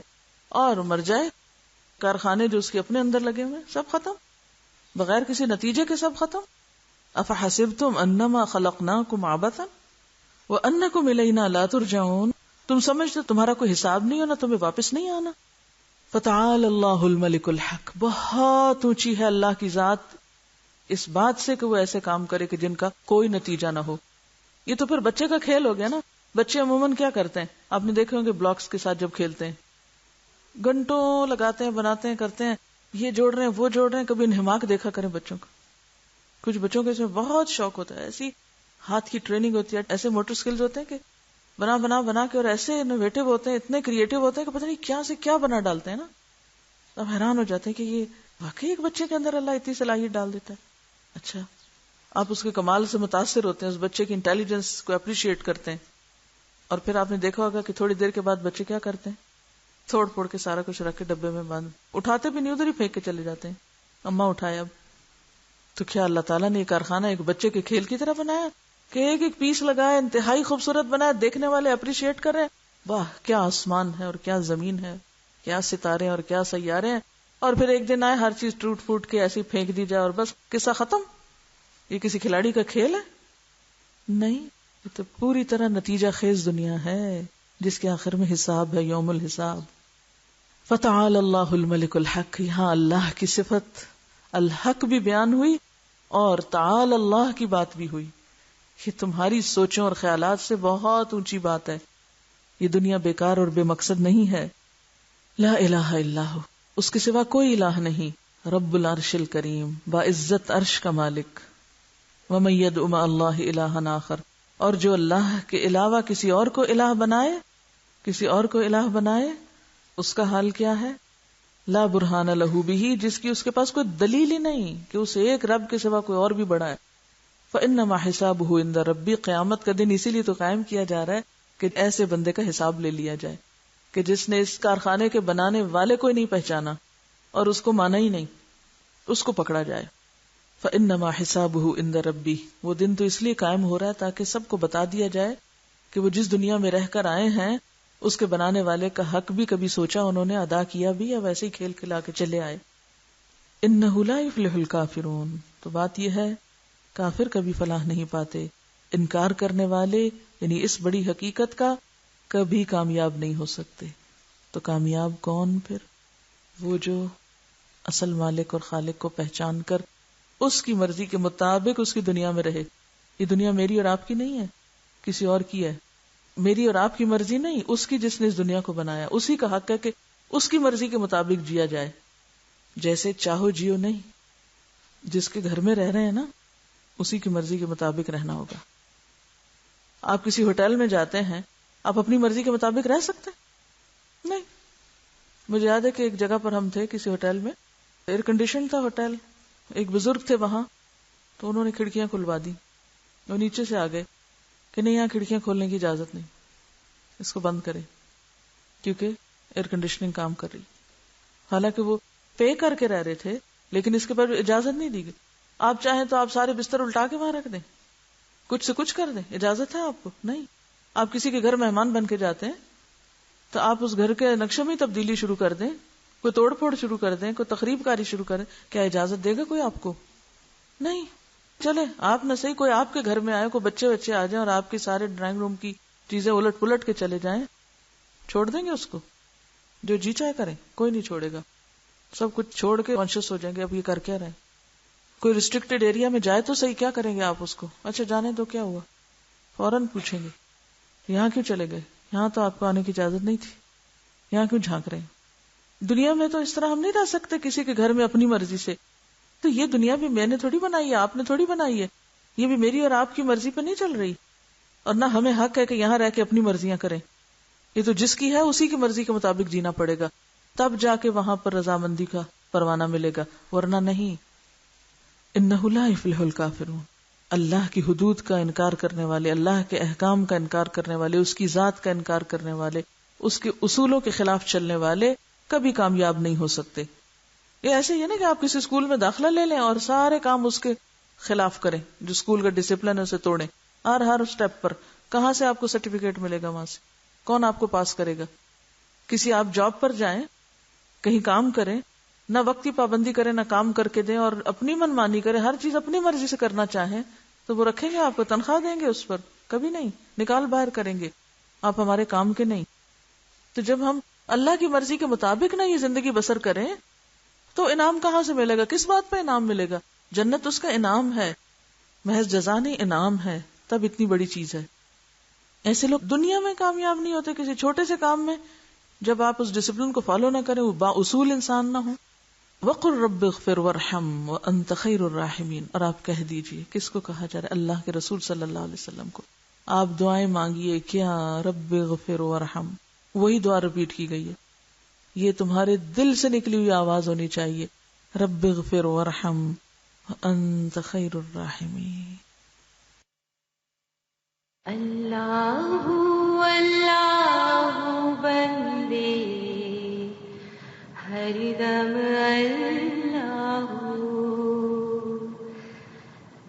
اور مر جائے. کارخانے جو اس کے اپنے اندر لگے ہوئے سب ختم، بغیر کسی نتیجے کے سب ختم. افحسبتم انما خلقناکم عبثا وانکم الینا لا ترجعون، تم سمجھتے تمہارا کوئی حساب نہیں ہونا، تمہیں واپس نہیں آنا. فتعال اللہ الملک الحق، بہت اونچی ہے اللہ کی ذات اس بات سے کہ وہ ایسے کام کرے کہ جن کا کوئی نتیجہ نہ ہو. یہ تو پھر بچے کا کھیل ہو گیا نا. بچے عموماً کیا کرتے ہیں، آپ نے دیکھے ہوں گے بلاکس کے ساتھ جب کھیلتے ہیں گھنٹوں لگاتے ہیں، بناتے ہیں، کرتے ہیں، یہ جوڑ رہے ہیں وہ جوڑ رہے ہیں. کبھی انہماک دیکھا کریں بچوں کا. کچھ بچوں کے اس میں بہت شوق ہوتا ہے، ایسی ہاتھ کی ٹریننگ ہوتی ہے، ایسے موٹر سکلز ہوتے ہیں کہ بنا کے، اور ایسے انوویٹو ہوتے ہیں، اتنے کریٹو ہوتے ہیں کہ پتہ نہیں کیا سے کیا بنا ڈالتے ہیں نا. اب حیران ہو جاتے ہیں کہ یہ واقعی ایک بچے کے اندر اللہ اتنی صلاحیت ڈال دیتا ہے. اچھا آپ اس کے کمال سے متاثر ہوتے ہیں، اس بچے کی انٹیلیجنس کو اپریشیٹ کرتے ہیں، اور پھر آپ نے دیکھا ہوگا کہ تھوڑی دیر کے بعد بچے کیا کرتے ہیں، تھوڑ پھوڑ کے سارا کچھ رکھ کے ڈبے میں بند، اٹھاتے بھی نہیں، ادھر ہی پھینک کے چلے جاتے ہیں، اماں اٹھائے اب۔ تو کیا اللہ تعالیٰ نے یہ کارخانہ ایک بچے کے کھیل کی طرح بنایا کہ ایک ایک پیس لگایا، انتہائی خوبصورت بنایا، دیکھنے والے اپریشیٹ کر رہے ہیں، واہ کیا آسمان ہے اور کیا زمین ہے، کیا ستارے اور کیا سیارے ہیں، اور پھر ایک دن آئے ہر چیز ٹوٹ پھوٹ کے ایسی پھینک دی جائے اور بس قصہ ختم۔ یہ کسی کھلاڑی کا کھیل ہے؟ نہیں، یہ تو پوری طرح نتیجہ خیز دنیا ہے جس کے آخر میں حساب ہے، یوم الحساب۔ فتعال اللہ الملک الحق، یہاں اللہ کی صفت الحق بھی بیان ہوئی اور تعال اللہ کی بات بھی ہوئی۔ یہ تمہاری سوچوں اور خیالات سے بہت اونچی بات ہے، یہ دنیا بیکار اور بے مقصد نہیں ہے۔ لا الہ الا ہو، اس کے سوا کوئی الہ نہیں، رب العرش الکریم، باعزت عرش کا مالک۔ ومن یدع مع اللہ الہا آخر، اور جو اللہ کے علاوہ کسی اور کو الہ بنائے اس کا حال کیا ہے؟ لا برہان لہ بہ، جس کی اس کے پاس کوئی دلیل ہی نہیں کہ اس ایک رب کے سوا کوئی اور بھی بڑا ہے۔ فإنما حسابہ عند ربی، قیامت کا دن اسی لیے تو قائم کیا جا رہا ہے کہ ایسے بندے کا حساب لے لیا جائے کہ جس نے اس کارخانے کے بنانے والے کو ہی نہیں پہچانا اور اس کو مانا ہی نہیں، اس کو پکڑا جائے۔ فإنما حسابہ عند ربی، وہ دن تو اس لیے قائم ہو رہا ہے تاکہ سب کو بتا دیا جائے کہ وہ جس دنیا میں رہ کر آئے ہیں اس کے بنانے والے کا حق بھی کبھی سوچا انہوں نے، ادا کیا بھی، یا ویسے ہی کھیل کھلا کے چلے آئے۔ انہ لا یفلح الکافرون، تو بات یہ ہے کافر کبھی فلاح نہیں پاتے، انکار کرنے والے یعنی اس بڑی حقیقت کا کبھی کامیاب نہیں ہو سکتے۔ تو کامیاب کون پھر؟ وہ جو اصل مالک اور خالق کو پہچان کر اس کی مرضی کے مطابق اس کی دنیا میں رہے۔ یہ دنیا میری اور آپ کی نہیں ہے، کسی اور کی ہے، میری اور آپ کی مرضی نہیں، اس کی جس نے اس دنیا کو بنایا، اسی کا حق ہے کہ اس کی مرضی کے مطابق جیا جائے، جیسے چاہو جیو نہیں، جس کے گھر میں رہ رہے ہیں نا اسی کی مرضی کے مطابق رہنا ہوگا۔ آپ کسی ہوٹل میں جاتے ہیں، آپ اپنی مرضی کے مطابق رہ سکتے ہیں؟ نہیں۔ مجھے یاد ہے کہ ایک جگہ پر ہم تھے کسی ہوٹل میں، ایئر کنڈیشن تھا ہوٹل، ایک بزرگ تھے وہاں، تو انہوں نے کھڑکیاں کھلوا دی، وہ نیچے سے آ گئے کہ نہیں یہاں کھڑکیاں کھولنے کی اجازت نہیں، اس کو بند کریں کیونکہ ایئر کنڈیشننگ کام کر رہی۔ حالانکہ وہ پے کر کے رہ رہے تھے لیکن اس کے بعد اجازت نہیں دی گئی۔ آپ چاہیں تو آپ سارے بستر الٹا کے وہاں رکھ دیں، کچھ سے کچھ کر دیں، اجازت ہے آپ کو؟ نہیں۔ آپ کسی کے گھر مہمان بن کے جاتے ہیں تو آپ اس گھر کے نقشے میں تبدیلی شروع کر دیں، کوئی توڑ پھوڑ شروع کر دیں، کوئی تخریب کاری شروع کر دیں، کیا اجازت دے گا کوئی آپ کو؟ نہیں۔ چلے آپ نہ صحیح کوئی آپ کے گھر میں آئے، کوئی بچے آ جائیں اور آپ کے سارے ڈرائنگ روم کی چیزیں الٹ پلٹ کے چلے جائیں، چھوڑ دیں گے اس کو؟ جو جی چاہے کریں، کوئی نہیں چھوڑے گا، سب کچھ چھوڑ کے کانشیس ہو جائیں گے اب یہ کر کیا رہے۔ کوئی ریسٹرکٹیڈ ایریا میں جائے تو صحیح، کیا کریں گے آپ اس کو؟ اچھا جانے تو کیا ہوا، فوراً پوچھیں گے یہاں کیوں چلے گئے، یہاں تو آپ کو آنے کی اجازت نہیں تھی، یہاں کیوں جھانک رہے ہیں؟ دنیا میں تو اس طرح ہم نہیں رہ سکتے کسی کے گھر میں اپنی مرضی سے۔ تو یہ دنیا بھی میں نے تھوڑی بنائی ہے، آپ نے تھوڑی بنائی ہے، یہ بھی میری اور آپ کی مرضی پہ نہیں چل رہی، اور نہ ہمیں حق ہے کہ یہاں رہ کے اپنی مرضیاں کریں۔ یہ تو جس کی ہے اسی کی مرضی کے مطابق جینا پڑے گا، تب جا کے وہاں پر رضامندی کا پروانہ ملے گا، ورنہ نہیں۔ انہ لا یفلح الکافرون، اللہ کی حدود کا انکار کرنے والے، اللہ کے احکام کا انکار کرنے والے، اس کی ذات کا انکار کرنے والے، اس کے اصولوں کے خلاف چلنے والے کبھی کامیاب نہیں ہو سکتے۔ یہ ایسے ہی ہے نا کہ آپ کسی اسکول میں داخلہ لے لیں اور سارے کام اس کے خلاف کریں، جو اسکول کا ڈسپلن ہے اسے توڑیں، ہر اسٹیپ پر، کہاں سے آپ کو سرٹیفکیٹ ملے گا؟ وہاں سے کون آپ کو پاس کرے گا؟ کسی آپ جاب پر جائیں، کہیں کام کریں، نہ وقت کی پابندی کریں، نہ کام کر کے دیں، اور اپنی من مانی کریں، ہر چیز اپنی مرضی سے کرنا چاہیں، تو وہ رکھیں گے آپ کو؟ تنخواہ دیں گے اس پر؟ کبھی نہیں، نکال باہر کریں گے، آپ ہمارے کام کے نہیں۔ تو جب ہم اللہ کی مرضی کے مطابق نہ یہ زندگی بسر کریں تو انعام کہاں سے ملے گا؟ کس بات پہ انعام ملے گا؟ جنت اس کا انعام ہے، محض جزا نہیں، انعام ہے، تب اتنی بڑی چیز ہے۔ ایسے لوگ دنیا میں کامیاب نہیں ہوتے کسی چھوٹے سے کام میں، جب آپ اس ڈسپلن کو فالو نہ کریں، وہ با اصول انسان نہ ہو۔ وَقُلْ رَبِّ اغْفِرْ وَارْحَمْ وَأَنْتَ خَيْرُ الرَّاحِمِينَ، اور آپ کہہ دیجئے، کس کو کہا جا رہا ہے؟ اللہ کے رسول صلی اللہ علیہ وسلم کو۔ آپ دعائیں مانگیے، کیا؟ رب اغفر وارحم، وہی دعا ریپیٹ کی گئی ہے، یہ تمہارے دل سے نکلی ہوئی آواز ہونی چاہیے، رب اغفر وارحم وأنت خير الراحمين. اللہ اللہ بندے ہر دم اللہ،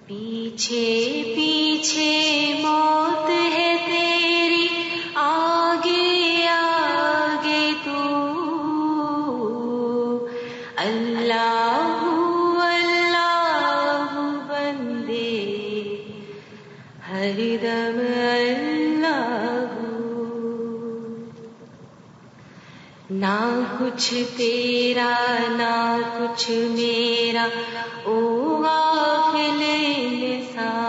پیچھے پیچھے موت ہے تیری، آگے آگے تو اللہ اللہ بندے ہر دم اللہ، نہ کچھ تیرا نہ کچھ میرا، او غافل انسان،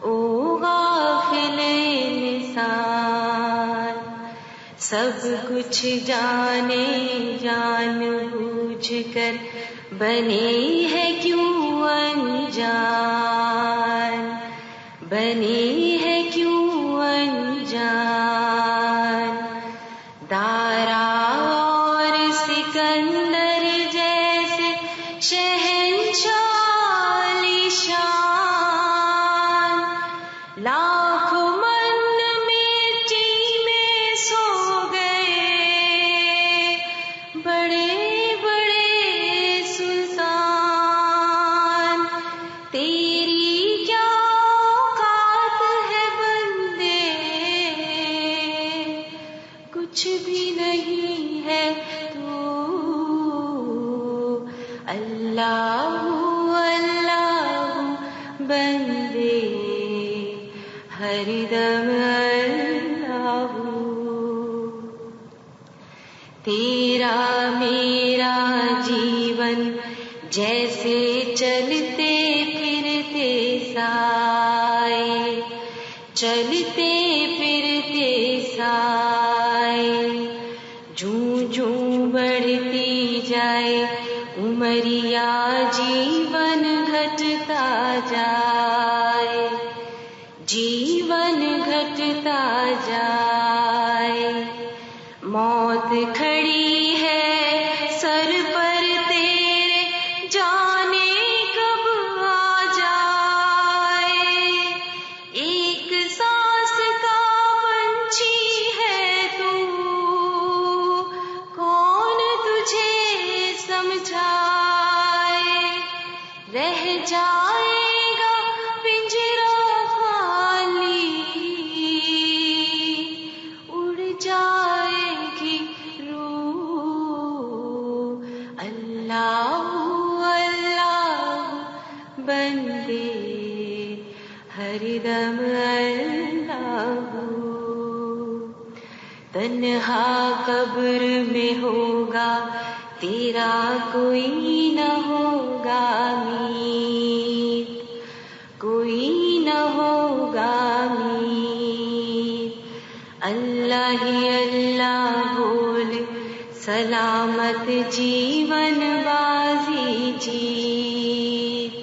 او غافل انسان، سب کچھ جانے جان بوجھ کر بنے ہے کیوں انجان، بنے ہے کیوں انجان، دارا اور سکندر جیسے شہنشاہ عالیشان، لاکھ من مٹی میں سو گئے بڑے بڑے سلطان، تیری کیا اوقات ہے بندے، کچھ بھی نہیں ہے تو اللہ اللہ بندے ہر دم اللہ، تیرا میرا جیون جیسے چلتے پھرتے سائے، چلتے پھرتے سائے، جوں جوں بڑھتی جائے عمریا جیون گھٹتا جائے، جیون گھٹتا جائے، موت کھڑی ہے سر پر تیرے، جانے کب آ جائے، ایک سانس کا پنچھی ہے تو، کون تجھے سمجھائے، رہ جائے گا پنجرا خالی، اڑ جائے گی روح، اللہ اللہ بندے ہر دم اللہ، تنہا قبر میں ہوگا تیرا کوئی نہ ہوگا میت، کوئی نہ ہوگا میت، اللہ ہی اللہ بول سلامت جیون بازی جیت،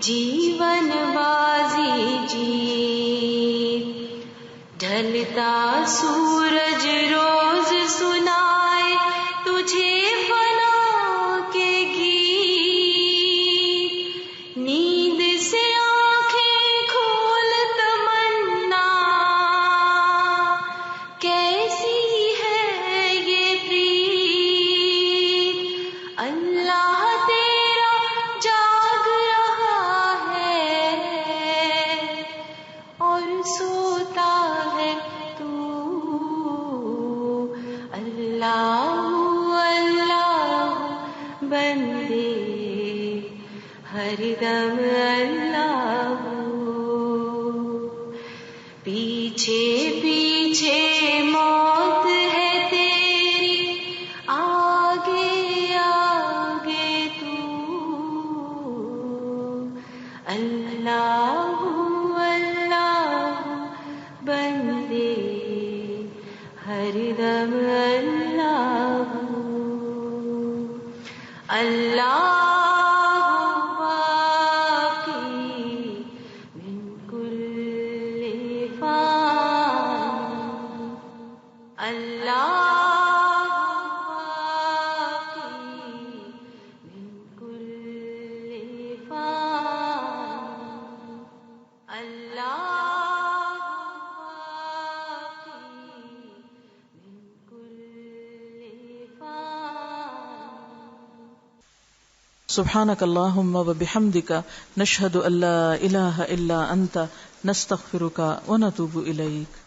جیون بازی جیت، ڈھلتا سورج روز سنائے تجھے فنا کے گیت، نیند سے آنکھیں کھول تمنا، کیسی ہے یہ پریت، اللہ تیرا جاگ رہا ہے اور سوتا ہے تو، اللہ اللہ بندے ہر دم اللہ، پیچھے پیچھے موت ہے تیری، آگے آگے تو اللہ اللہ بندے ہر دم اللہ، اللہ اللہ اللہ من کل فان. سبحانک اللہم و بحمدک نشہد ان لا الہ الا انت نستغفرک و نتوب الیک.